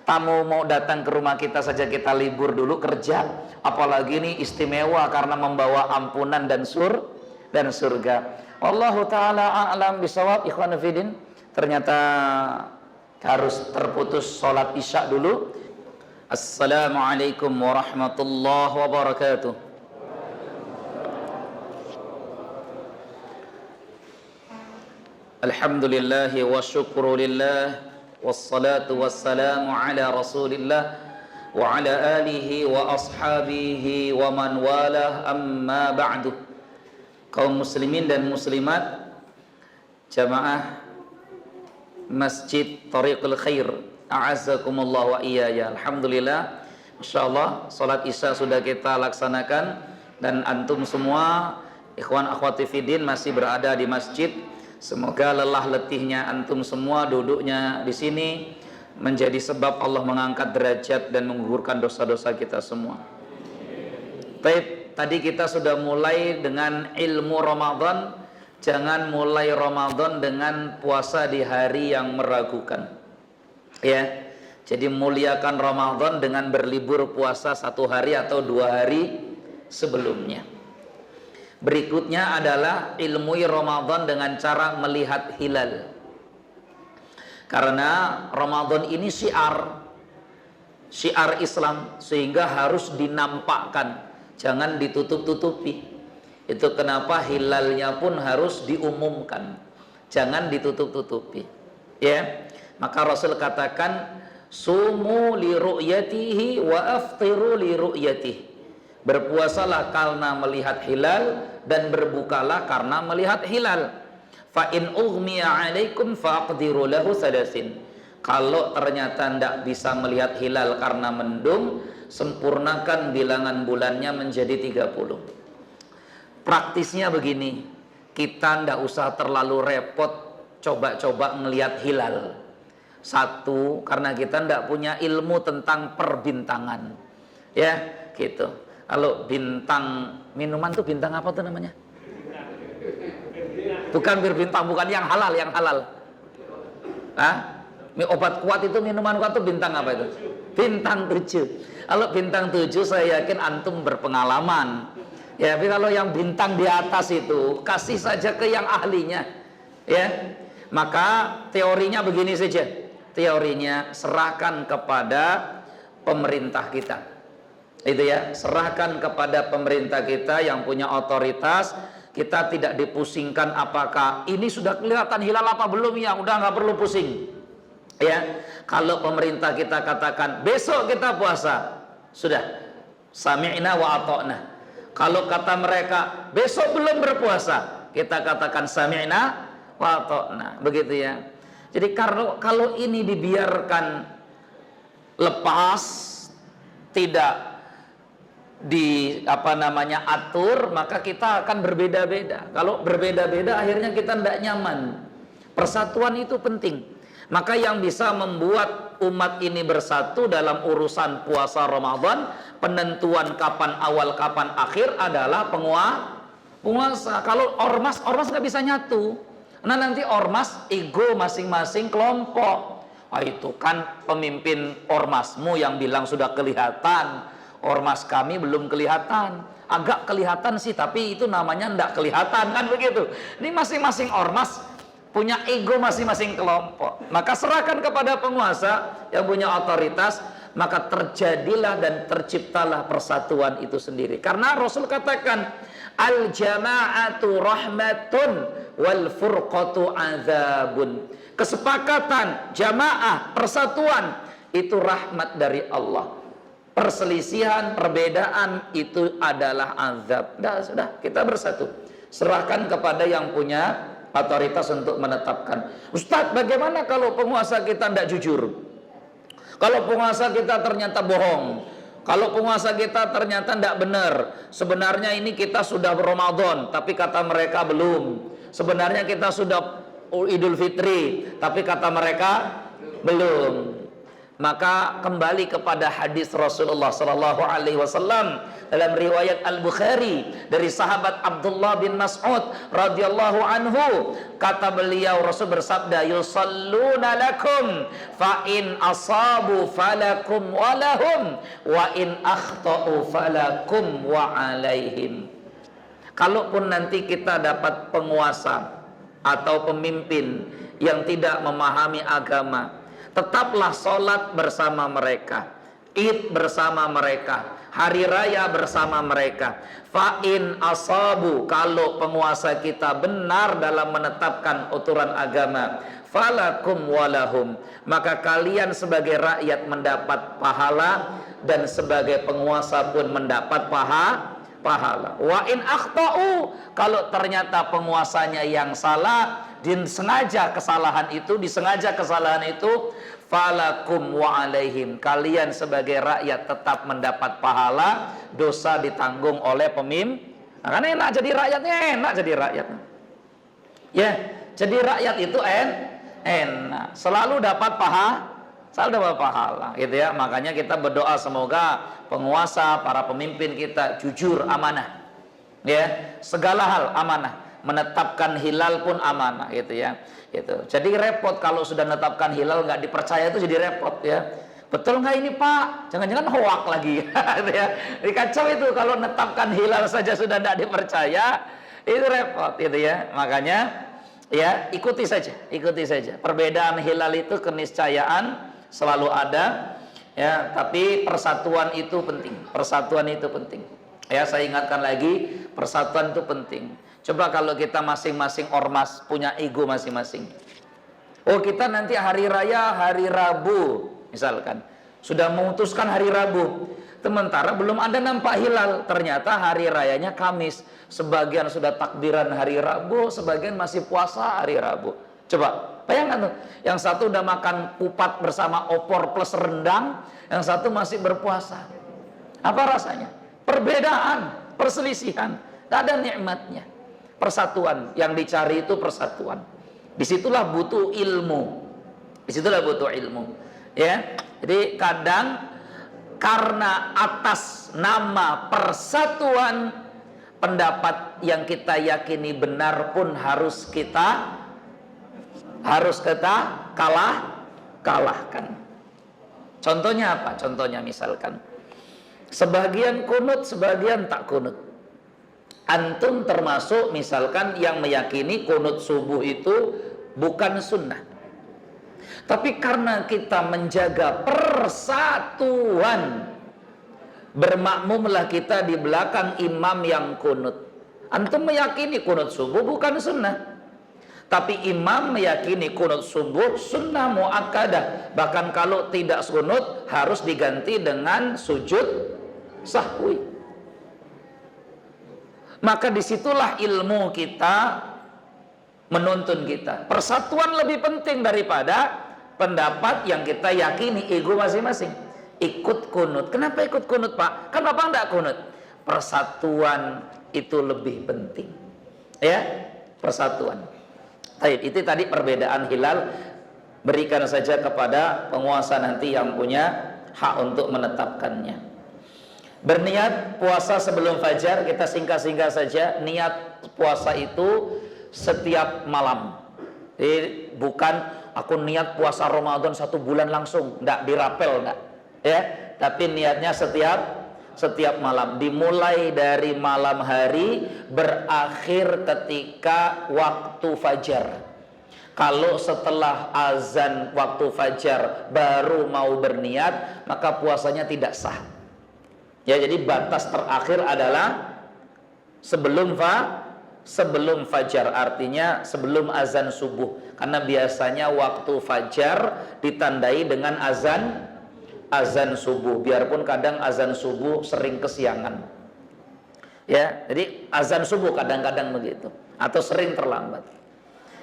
Tamu mau datang ke rumah kita saja kita libur dulu kerja, apalagi ini istimewa karena membawa ampunan dan surga. Wallahu taala a'lam bisawab. Ikhwan fillah, ternyata harus terputus sholat isya dulu. Assalamualaikum warahmatullahi wabarakatuh. Alhamdulillahi wa syukru lillah, wassalatu wassalamu ala rasulillah wa ala alihi wa ashabihi wa man walah, amma ba'du. Kaum muslimin dan muslimat, jamaah Masjid Thariqul Khair, a'azzakumullah wa iyaya. Alhamdulillah, insyaallah salat isya sudah kita laksanakan dan antum semua ikhwan akhwati fiddin masih berada di masjid. Semoga lelah letihnya antum semua duduknya di sini menjadi sebab Allah mengangkat derajat dan menggugurkan dosa-dosa kita semua. Baik, tadi kita sudah mulai dengan ilmu Ramadan. Jangan mulai Ramadan dengan puasa di hari yang meragukan. Ya, jadi muliakan Ramadan dengan berlibur puasa satu hari atau 2 hari sebelumnya. Berikutnya adalah ilmui Ramadan dengan cara melihat hilal. Karena Ramadan ini syiar Islam, sehingga harus dinampakkan, jangan ditutup-tutupi. Itu kenapa hilalnya pun harus diumumkan, jangan ditutup-tutupi. Ya, maka Rasul katakan, sumu li ru'yatihi wa aftiru li ru'yatihi. Berpuasalah karena melihat hilal dan berbukalah karena melihat hilal. Fa in ughmiya 'alaikum faqdiru lahu salasin. Kalau ternyata tidak bisa melihat hilal karena mendung, sempurnakan bilangan bulannya menjadi 30. Praktisnya begini, kita tidak usah terlalu repot coba-coba ngelihat hilal. Satu, karena kita tidak punya ilmu tentang perbintangan. Ya, gitu. Kalau bintang minuman tuh bintang apa tuh namanya? Bukan berbintang, bukan yang halal, yang halal. Obat kuat itu, minuman kuat itu bintang apa itu? Bintang 7. Kalau bintang 7 saya yakin antum berpengalaman. Ya, tapi kalau yang bintang di atas itu kasih saja ke yang ahlinya. Ya. Maka teorinya begini saja. Teorinya serahkan kepada pemerintah kita. Itu ya, serahkan kepada pemerintah kita yang punya otoritas. Kita tidak dipusingkan apakah ini sudah kelihatan hilal apa belum ya, udah nggak perlu pusing. Ya, kalau pemerintah kita katakan besok kita puasa, sudah sami'na wa ata'na. Kalau kata mereka besok belum berpuasa, kita katakan sami'na wa ata'na. Begitu ya. Jadi kalau ini dibiarkan lepas, tidak atur, maka kita akan berbeda-beda. Kalau berbeda-beda akhirnya kita tidak nyaman. Persatuan itu penting. Maka yang bisa membuat umat ini bersatu dalam urusan puasa Ramadan, penentuan kapan awal kapan akhir adalah penguasa. Kalau ormas nggak bisa nyatu. Nah nanti ormas ego masing-masing kelompok. Itu kan pemimpin ormasmu yang bilang sudah kelihatan. Ormas kami belum kelihatan, agak kelihatan sih, tapi itu namanya ndak kelihatan, kan begitu. Ini masing-masing ormas punya ego masing-masing kelompok. Maka serahkan kepada penguasa yang punya otoritas, maka terjadilah dan terciptalah persatuan itu sendiri. Karena Rasul katakan, al jama'atu rahmatun wal furqatu azabun. Kesepakatan, jamaah, persatuan itu rahmat dari Allah. Perselisihan, perbedaan itu adalah azab. Sudah, kita bersatu. Serahkan kepada yang punya otoritas untuk menetapkan. Ustadz, bagaimana kalau penguasa kita tidak jujur? Kalau penguasa kita ternyata bohong? Kalau penguasa kita ternyata tidak benar? Sebenarnya ini kita sudah Ramadan, tapi kata mereka belum. Sebenarnya kita sudah Idul Fitri, tapi kata mereka belum. Maka kembali kepada hadis Rasulullah sallallahu alaihi wasallam dalam riwayat Al-Bukhari dari sahabat Abdullah bin Mas'ud radhiyallahu anhu, kata beliau, Rasul bersabda, yusalluna lakum fa in asabu falakum wa lahum wa in akhtau falakum wa alaihim. Kalaupun nanti kita dapat penguasa atau pemimpin yang tidak memahami agama, tetaplah sholat bersama mereka, id bersama mereka, hari raya bersama mereka. Fa'in asabu, kalau penguasa kita benar dalam menetapkan aturan agama, falakum walahum, maka kalian sebagai rakyat mendapat pahala dan sebagai penguasa pun mendapat pahala. Wa in akhtau, kalau ternyata penguasanya yang salah, disengaja kesalahan itu, falakum wa alaihim, kalian sebagai rakyat tetap mendapat pahala, dosa ditanggung oleh pemimpin. Nah, karena enak jadi rakyatnya, ya, jadi rakyat itu enak, selalu dapat pahala, gitu ya. Makanya kita berdoa semoga penguasa, para pemimpin kita jujur, amanah, ya, segala hal amanah, menetapkan hilal pun amanah, gitu ya. Gitu. Jadi repot kalau sudah menetapkan hilal nggak dipercaya, itu jadi repot ya. Betul nggak ini Pak? Jangan-jangan hoak lagi, gitu ya. Jadi kacau itu kalau menetapkan hilal saja sudah tidak dipercaya, itu repot, gitu ya. Makanya ya ikuti saja. Perbedaan hilal itu keniscayaan selalu ada, ya. Tapi persatuan itu penting. Ya, saya ingatkan lagi, persatuan itu penting. Coba kalau kita masing-masing ormas punya ego masing-masing. Oh, kita nanti hari raya hari Rabu, misalkan sudah memutuskan hari Rabu, sementara belum ada nampak hilal, ternyata hari rayanya Kamis. Sebagian sudah takbiran hari Rabu, sebagian masih puasa hari Rabu. Coba bayangkan tuh, yang satu udah makan kupat bersama opor plus rendang, yang satu masih berpuasa. Apa rasanya? Perbedaan, perselisihan, tak ada nikmatnya. Persatuan yang dicari itu persatuan. Disitulah butuh ilmu. Ya. Jadi kadang karena atas nama persatuan, pendapat yang kita yakini benar pun harus kita kalahkan. Contohnya apa? Contohnya misalkan sebagian kunut, sebagian tak kunut. Antum termasuk misalkan yang meyakini kunut subuh itu bukan sunnah. Tapi karena kita menjaga persatuan, bermakmumlah kita di belakang imam yang kunut. Antum meyakini kunut subuh bukan sunnah, tapi imam meyakini kunut subuh sunnah muakkadah. Bahkan kalau tidak kunut harus diganti dengan sujud sahwi. Maka disitulah ilmu kita menuntun kita. Persatuan lebih penting daripada pendapat yang kita yakini ego masing-masing. Ikut kunut. Kenapa ikut kunut, Pak? Kan Bapak enggak kunut. Persatuan itu lebih penting. Ya, persatuan. Baik, itu tadi perbedaan hilal. Berikan saja kepada penguasa nanti yang punya hak untuk menetapkannya. Berniat puasa sebelum fajar, kita singkat-singkat saja. Niat puasa itu setiap malam. Jadi bukan aku niat puasa Ramadan 1 bulan langsung, enggak dirapel, enggak. Ya, tapi niatnya setiap malam. Dimulai dari malam hari, berakhir ketika waktu fajar. Kalau setelah azan waktu fajar baru mau berniat, maka puasanya tidak sah. Ya, jadi batas terakhir adalah sebelum fajar, artinya sebelum azan subuh. Karena biasanya waktu fajar ditandai dengan azan subuh. Biarpun kadang azan subuh sering kesiangan. Ya, jadi azan subuh kadang-kadang begitu atau sering terlambat.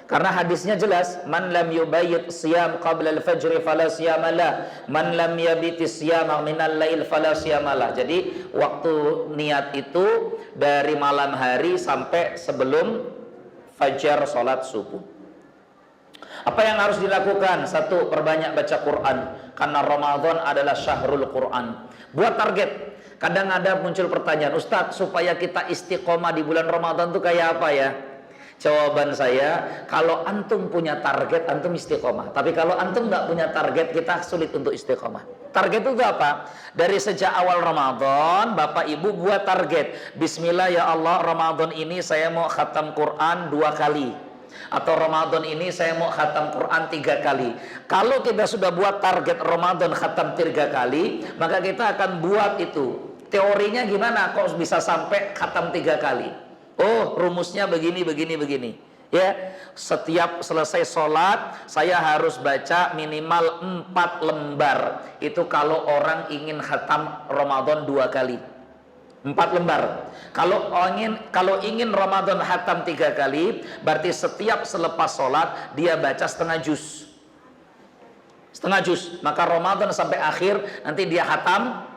Karena hadisnya jelas, man lam yubayyit siyam qabla al-fajr fala siyamalah, man lam yabiti siyama minal lail fala siyamalah. Jadi waktu niat itu dari malam hari sampai sebelum fajar salat subuh. Apa yang harus dilakukan? 1, perbanyak baca Quran, karena Ramadan adalah syahrul Quran. Buat target. Kadang ada muncul pertanyaan, Ustadz, supaya kita istiqomah di bulan Ramadan itu kayak apa ya? Jawaban saya, kalau antum punya target, antum istiqomah. Tapi kalau antum nggak punya target, kita sulit untuk istiqomah. Target itu apa? Dari sejak awal Ramadan, Bapak Ibu buat target. Bismillah ya Allah, Ramadan ini saya mau khatam Quran 2 kali. Atau Ramadan ini saya mau khatam Quran 3 kali. Kalau kita sudah buat target Ramadan khatam 3 kali, maka kita akan buat itu. Teorinya gimana kok bisa sampai khatam 3 kali? Oh, rumusnya begini. Ya, setiap selesai sholat saya harus baca minimal 4 lembar. Itu kalau orang ingin khatam Ramadan 2 kali. 4 lembar. Kalau ingin Ramadan khatam 3 kali, berarti setiap selepas sholat dia baca setengah juz. Maka Ramadan sampai akhir nanti dia khatam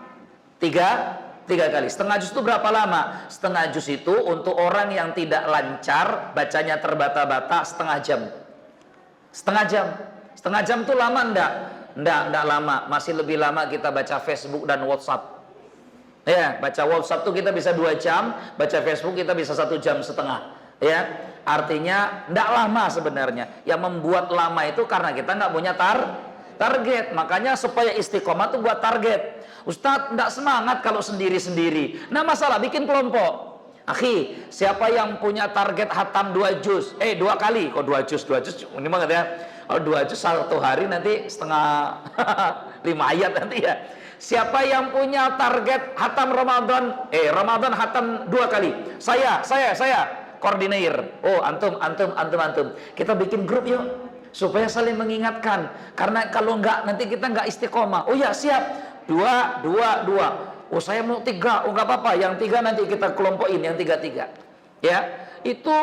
3 kali. Setengah juz itu berapa lama? Setengah juz itu untuk orang yang tidak lancar, bacanya terbata-bata, setengah jam. Setengah jam itu lama enggak? Enggak lama. Masih lebih lama kita baca Facebook dan WhatsApp. Ya, baca WhatsApp itu kita bisa 2 jam, baca Facebook kita bisa 1,5 jam. Ya, artinya enggak lama sebenarnya. Yang membuat lama itu karena kita enggak punya target. Makanya supaya istiqomah tuh buat target. Ustadz, tidak semangat kalau sendiri-sendiri. Nah, masalah bikin kelompok. Akhi, siapa yang punya target khatam 2 juz? 2 kali. Kok 2 juz? Ini banget ya. Kalau 2 juz 1 hari nanti setengah 5 ayat nanti ya. Siapa yang punya target khatam Ramadan? Ramadan khatam 2 kali. Saya koordinir. Oh, antum. Kita bikin grup yuk, supaya saling mengingatkan. Karena kalau enggak nanti kita enggak istiqomah. Oh ya, siap. 2. Oh, saya mau 3. Oh, enggak apa-apa. Yang 3 nanti kita kelompokin, yang 3. Ya, itu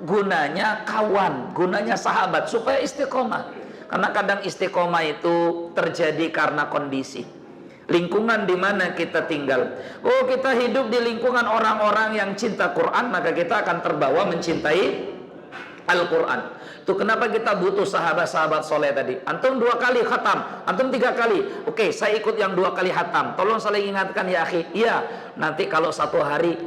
gunanya kawan, gunanya sahabat supaya istiqomah. Karena kadang istiqomah itu terjadi karena kondisi. Lingkungan di mana kita tinggal. Oh, kita hidup di lingkungan orang-orang yang cinta Quran, maka kita akan terbawa mencintai Al-Quran. Itu kenapa kita butuh sahabat-sahabat soleh tadi. Antum 2 kali khatam, antum 3 kali. Oke, saya ikut yang 2 kali khatam. Tolong saling ingatkan ya akhi. Iya, nanti kalau 1 hari,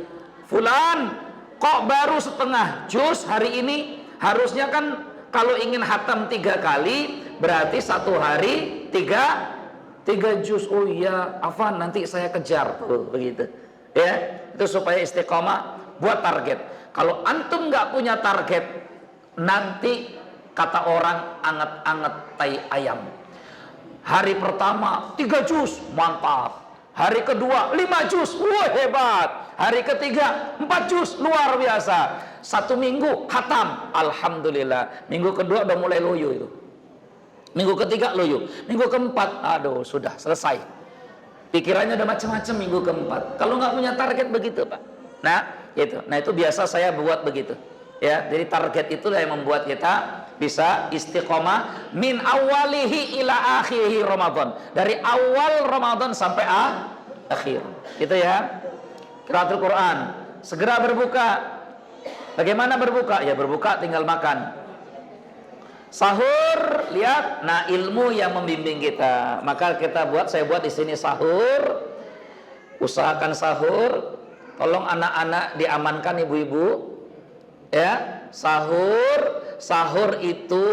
Fulan, kok baru setengah juz hari ini? Harusnya kan kalau ingin khatam 3 kali, berarti 1 hari 3 juz. Oh iya, Afan, nanti saya kejar. Begitu. Ya, itu supaya istiqomah, buat target. Kalau antum nggak punya target, nanti kata orang anget-anget tai ayam. Hari pertama 3 juz, mantap. Hari kedua 5 juz, wah hebat. Hari ketiga 4 juz, luar biasa. 1 minggu khatam, alhamdulillah. Minggu kedua udah mulai loyo itu. Minggu ketiga loyo. Minggu keempat, aduh sudah selesai. Pikirannya udah macam-macam minggu keempat. Kalau nggak punya target begitu, Pak. Nah itu biasa saya buat begitu. Ya, jadi target itulah yang membuat kita bisa istiqomah min awalihi ila akhirihi Ramadan. Dari awal Ramadan sampai akhir. Gitu ya. Qiraatul Quran. Segera berbuka. Bagaimana berbuka? Ya berbuka tinggal makan. Sahur, lihat, nah ilmu yang membimbing kita. Maka saya buat di sini sahur. Usahakan sahur. Tolong anak-anak diamankan ibu-ibu. Ya, sahur itu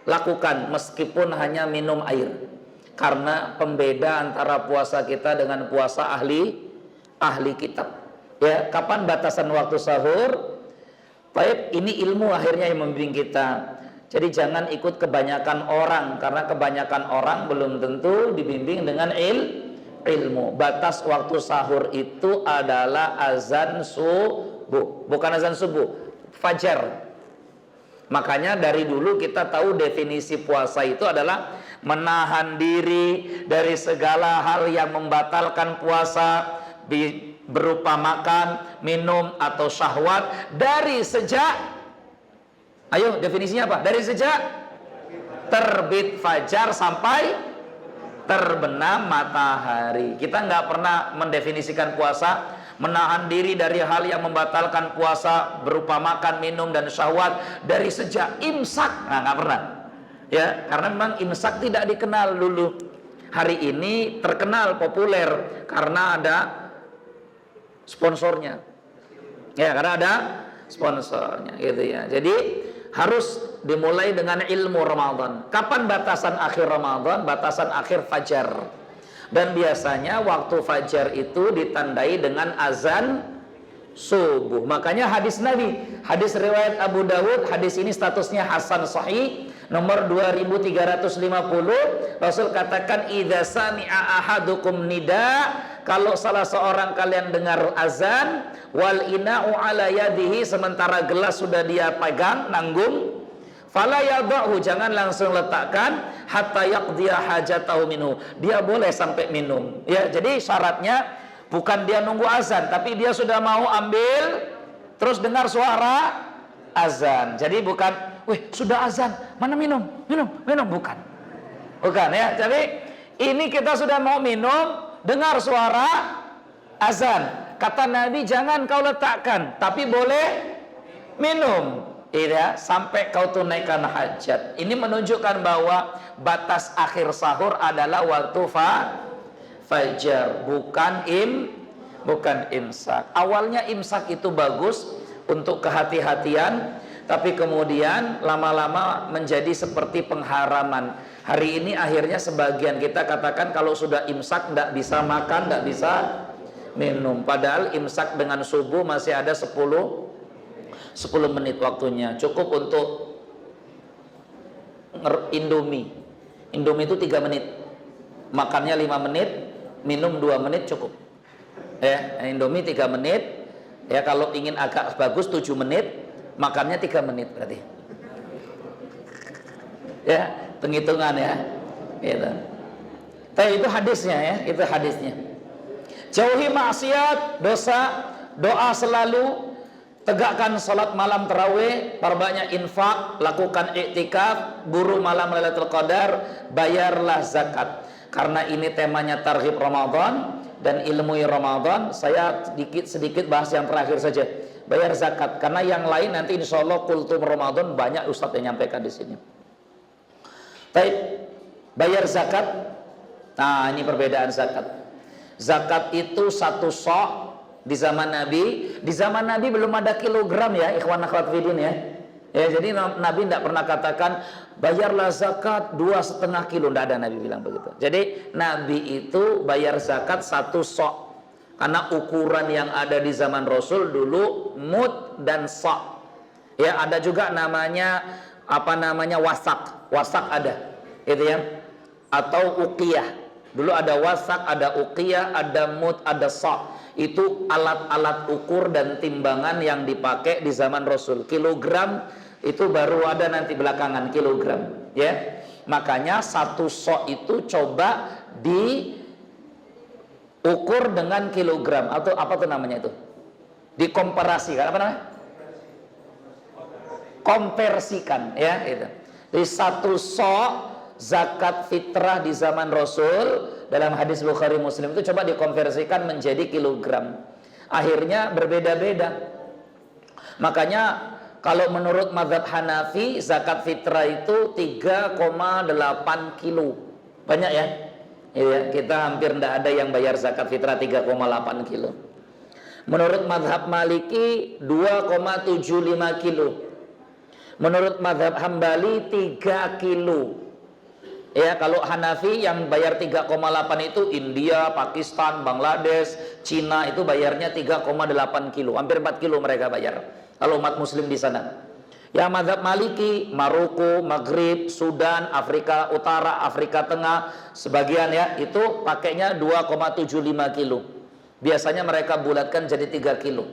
lakukan meskipun hanya minum air. Karena pembeda antara puasa kita dengan puasa ahli kitab. Ya, kapan batasan waktu sahur? Baik, ini ilmu akhirnya yang membimbing kita. Jadi jangan ikut kebanyakan orang, karena kebanyakan orang belum tentu dibimbing dengan ilmu. Batas waktu sahur itu adalah azan subuh, bukan azan subuh, fajar. Makanya dari dulu kita tahu definisi puasa itu adalah menahan diri dari segala hal yang membatalkan puasa, berupa makan, minum atau syahwat dari sejak, ayo definisinya apa? Dari sejak terbit fajar sampai terbenam matahari. Kita nggak pernah mendefinisikan puasa menahan diri dari hal yang membatalkan puasa berupa makan, minum dan syahwat dari sejak imsak. Nah, nggak pernah. Ya, karena memang imsak tidak dikenal dulu. Hari ini terkenal populer karena ada sponsornya. Ya, karena ada sponsornya gitu ya. Jadi harus dimulai dengan ilmu Ramadan. Kapan batasan akhir Ramadan? Batasan akhir fajar. Dan biasanya waktu fajar itu ditandai dengan azan subuh. Makanya hadis Nabi, hadis riwayat Abu Dawud, hadis ini statusnya hasan sahih, nomor 2350. Rasul katakan, idza sami'a ahadukum nida, kalau salah seorang kalian dengar azan, wal ina'u ala yadihi, sementara gelas sudah dia pegang, nanggung, fala yada'hu, jangan langsung letakkan, hatta yaqdiya hajatahu minhu, dia boleh sampai minum. Ya, jadi syaratnya bukan dia nunggu azan, tapi dia sudah mau ambil, terus dengar suara azan. Jadi bukan, wih sudah azan, mana minum, bukan ya. Jadi ini kita sudah mau minum, dengar suara azan, kata Nabi jangan kau letakkan, tapi boleh minum. Iya, sampai kau tunaikan hajat. Ini menunjukkan bahwa batas akhir sahur adalah waktu fajar, bukan imsak. Awalnya imsak itu bagus untuk kehati-hatian, tapi kemudian lama-lama menjadi seperti pengharaman. Hari ini akhirnya sebagian kita katakan kalau sudah imsak tidak bisa makan, tidak bisa minum. Padahal imsak dengan subuh masih ada 10 menit waktunya. Cukup untuk Indomie itu 3 menit, makannya 5 menit, minum 2 menit cukup ya. Indomie 3 menit ya, kalau ingin agak bagus 7 menit, makannya 3 menit berarti ya, penghitungan ya gitu. Tapi itu hadisnya ya, itu hadisnya. Jauhi maksiat, dosa, doa selalu, tegakkan salat malam tarawih, perbanyak infak, lakukan iktikaf, buru malam Lailatul Qadar, bayarlah zakat. Karena ini temanya targhib Ramadan dan ilmu Ramadan, saya sedikit bahas yang terakhir saja. Bayar zakat, karena yang lain nanti insya Allah kultum Ramadan banyak ustadz yang nyampaikan di sini. Baik, bayar zakat. Nah, ini perbedaan zakat. Zakat itu 1 sok. Di zaman Nabi belum ada kilogram ya, ikhwan akhwat fiddin ya. Ya, jadi Nabi tidak pernah katakan bayarlah zakat 2,5 kilo, tidak ada Nabi bilang begitu. Jadi Nabi itu bayar zakat 1 sok. Karena ukuran yang ada di zaman Rasul dulu mud dan sok. Ya, ada juga namanya wasak. Wasak ada. Gitu ya. Atau uqiyah. Dulu ada wasak, ada uqiyah, ada mud, ada sok. Itu alat-alat ukur dan timbangan yang dipakai di zaman Rasul. Kilogram itu baru ada nanti belakangan, kilogram ya. Makanya 1 sok itu coba diukur dengan kilogram, atau apa tuh namanya itu, dikomparasi kan, apa namanya, konversikan ya itu. Jadi satu sok zakat fitrah di zaman Rasul dalam hadis Bukhari Muslim itu coba dikonversikan menjadi kilogram. Akhirnya berbeda-beda. Makanya kalau menurut mazhab Hanafi zakat fitrah itu 3,8 kilo. Banyak ya? Ya, kita hampir tidak ada yang bayar zakat fitrah 3,8 kilo. Menurut mazhab Maliki 2,75 kilo. Menurut mazhab Hambali 3 kilo. Ya, kalau Hanafi yang bayar 3,8 itu India, Pakistan, Bangladesh, Cina itu bayarnya 3,8 kilo. Hampir 4 kilo mereka bayar. Kalau umat muslim di sana. Ya, mazhab Maliki, Maroko, Maghrib, Sudan, Afrika Utara, Afrika Tengah, sebagian ya, itu pakainya 2,75 kilo. Biasanya mereka bulatkan jadi 3 kilo.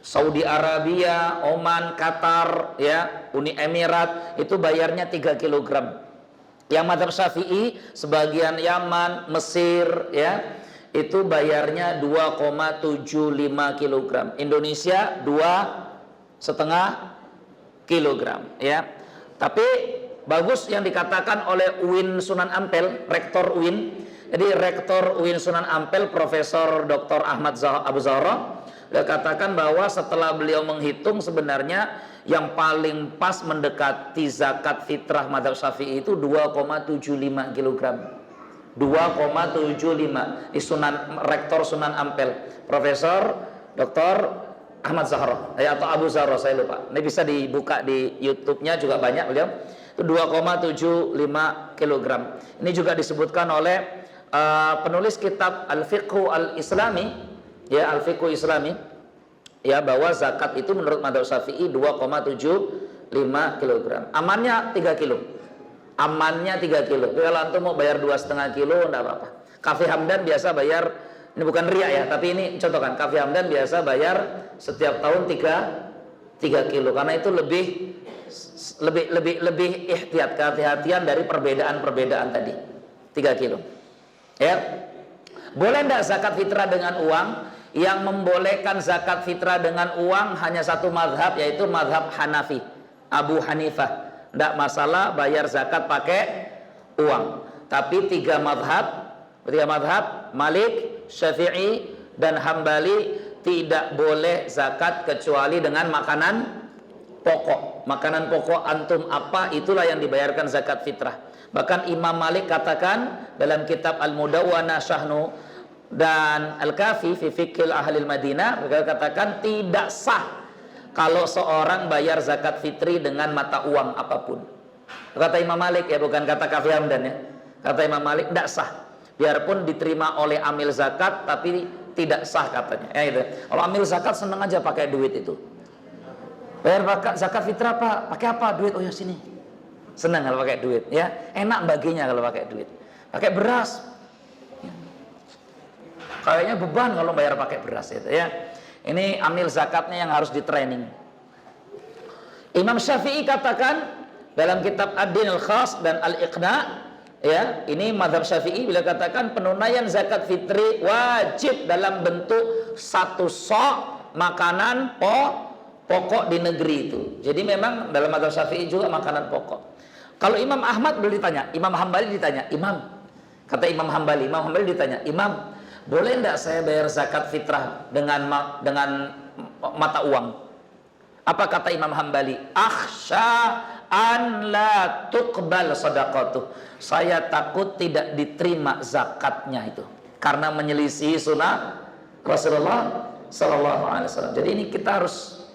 Saudi Arabia, Oman, Qatar, ya, Uni Emirat itu bayarnya 3 kilogram. Yang mazhab Syafi'i, sebagian Yaman, Mesir, ya, itu bayarnya 2,75 kilogram. Indonesia 2,5 kilogram, ya. Tapi bagus yang dikatakan oleh UIN Sunan Ampel, Rektor UIN. Jadi Rektor UIN Sunan Ampel, Profesor Dr. Ahmad Abu Zahra, dia katakan bahwa setelah beliau menghitung sebenarnya yang paling pas mendekati zakat fitrah mazhab Syafi'i itu 2,75 kilogram. 2,75 di Sunan, Rektor Sunan Ampel, Profesor Dr. Ahmad Zahra atau Abu Zahra, saya lupa. Ini bisa dibuka di YouTube-nya juga banyak beliau. Itu 2,75 kilogram. Ini juga disebutkan oleh penulis kitab Al-Fiqhu Al-Islami. Ya, Al-Fiqhu Islami, ya, bahwa zakat itu menurut mazhab Syafi'i 2,75 kg. Amannya 3 kilo. Amannya 3 kilo. Jadi kalau antum mau bayar 2,5 kilo enggak apa-apa. Cafe Hamdan biasa bayar, ini bukan riak ya, tapi ini contoh kan. Cafe Hamdan biasa bayar setiap tahun 3 kilo karena itu lebih ihtiyat, kehati-hatian dari perbedaan-perbedaan tadi. 3 kilo. Ya. Boleh enggak zakat fitrah dengan uang? Yang membolehkan zakat fitrah dengan uang hanya satu mazhab, yaitu mazhab Hanafi, Abu Hanifah. Tidak masalah bayar zakat pakai uang. Tapi tiga mazhab, Malik, Syafi'i, dan Hambali tidak boleh zakat kecuali dengan makanan pokok. Makanan pokok antum apa, itulah yang dibayarkan zakat fitrah. Bahkan Imam Malik katakan dalam kitab Al-Mudawwana Syahnu dan Al-Kafi fi Fiqhil Ahlil Madinah, mereka katakan tidak sah kalau seorang bayar zakat fitri dengan mata uang apapun. Kata Imam Malik ya, bukan kata Kafi Hamdan ya. Kata Imam Malik tidak sah. Biarpun diterima oleh amil zakat tapi tidak sah katanya. Ya itu. Kalau amil zakat senang aja pakai duit itu. Bayar zakat fitrah Pak, pakai apa? Duit. Oh ya sini. Senang kalau pakai duit ya. Enak baginya kalau pakai duit. Pakai beras. Kayaknya beban kalau bayar pakai beras itu ya. Ini amil zakatnya yang harus di training. Imam Syafi'i katakan dalam kitab Ad-Din Al-Khas dan Al-Iqna, ya, ini mazhab Syafi'i bila katakan penunaian zakat fitri wajib dalam bentuk satu sok makanan pokok di negeri itu. Jadi memang dalam mazhab Syafi'i juga makanan pokok. Kalau Imam Ahmad boleh ditanya, Imam Hambali ditanya, Imam, kata Imam Hambali ditanya, Imam, boleh enggak saya bayar zakat fitrah dengan mata uang? Apa kata Imam Hambali? Akhsha an la tuqbal sadaqatuh. Saya takut tidak diterima zakatnya itu karena menyelisih sunnah Rasulullah sallallahu alaihi wasallam. Jadi ini kita harus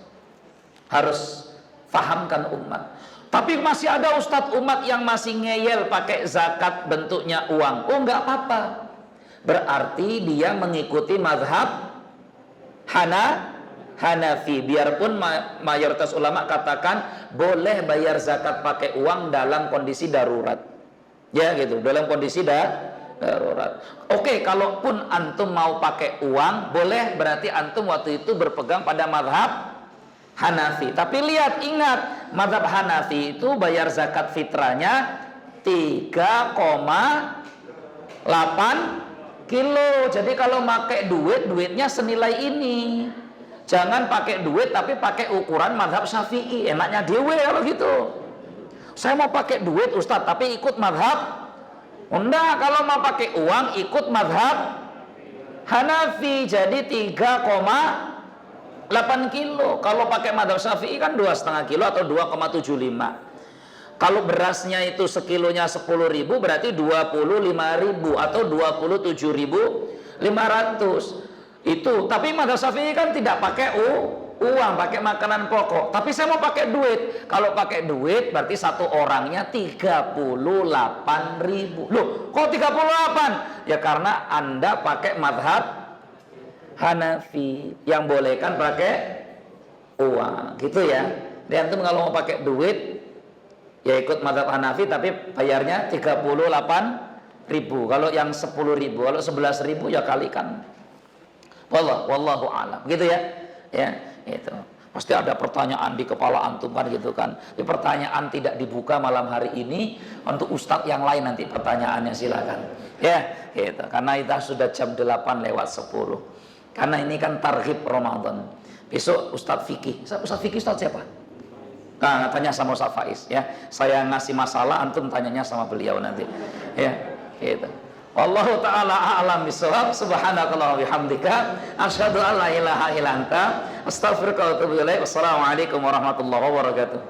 fahamkan umat. Tapi masih ada ustadz umat yang masih ngeyel pakai zakat bentuknya uang. Oh, enggak apa-apa. Berarti dia mengikuti mazhab Hanafi. Biarpun mayoritas ulama katakan boleh bayar zakat pakai uang dalam kondisi darurat. Ya gitu, dalam kondisi darurat. Oke, kalaupun antum mau pakai uang, boleh, berarti antum waktu itu berpegang pada mazhab Hanafi. Tapi ingat, mazhab Hanafi itu bayar zakat fitrahnya 3,8 kilo. Jadi kalau pakai duitnya senilai ini. Jangan pakai duit tapi pakai ukuran mazhab Syafi'i. Enaknya dewe kalau gitu. Saya mau pakai duit Ustadz tapi ikut mazhab. Enggak, kalau mau pakai uang ikut mazhab Hanafi. Jadi 3,8 kilo. Kalau pakai mazhab Syafi'i kan 2,5 kilo atau 2,75. Kalau berasnya itu sekilonya 10.000 berarti 25.000 atau 27.500 itu. Tapi mazhab Syafi'i kan tidak pakai uang, pakai makanan pokok. Tapi saya mau pakai duit. Kalau pakai duit berarti satu orangnya 38.000. Loh, kok 38? Ya karena Anda pakai mazhab Hanafi yang bolehkan pakai uang, gitu ya. Dan antum kalau mau pakai duit ya ikut mazhab Hanafi tapi bayarnya 38.000. Kalau yang 10.000, kalau 11.000 ya kalikan. Wallahu alam. Gitu ya. Ya, itu. Pasti ada pertanyaan di kepala antum kan gitu kan. Tapi pertanyaan tidak dibuka malam hari ini, untuk ustadz yang lain nanti pertanyaannya silakan. Ya, gitu. Karena kita sudah jam 8:10. Karena ini kan targhib Ramadan. Besok Ustadz Fikih. Ustadz Fikih Ustadz siapa? Nah, tanya sama Ustaz Faiz ya. Saya ngasih masalah, antum tanyanya sama beliau nanti. Ya, gitu. Wallahu taala a'lam bishawab. Subhanakallah wa bihamdika asyhadu an la ilaha illa anta astaghfiruka wa atubu ilaik. Wassalamualaikum warahmatullahi wabarakatuh.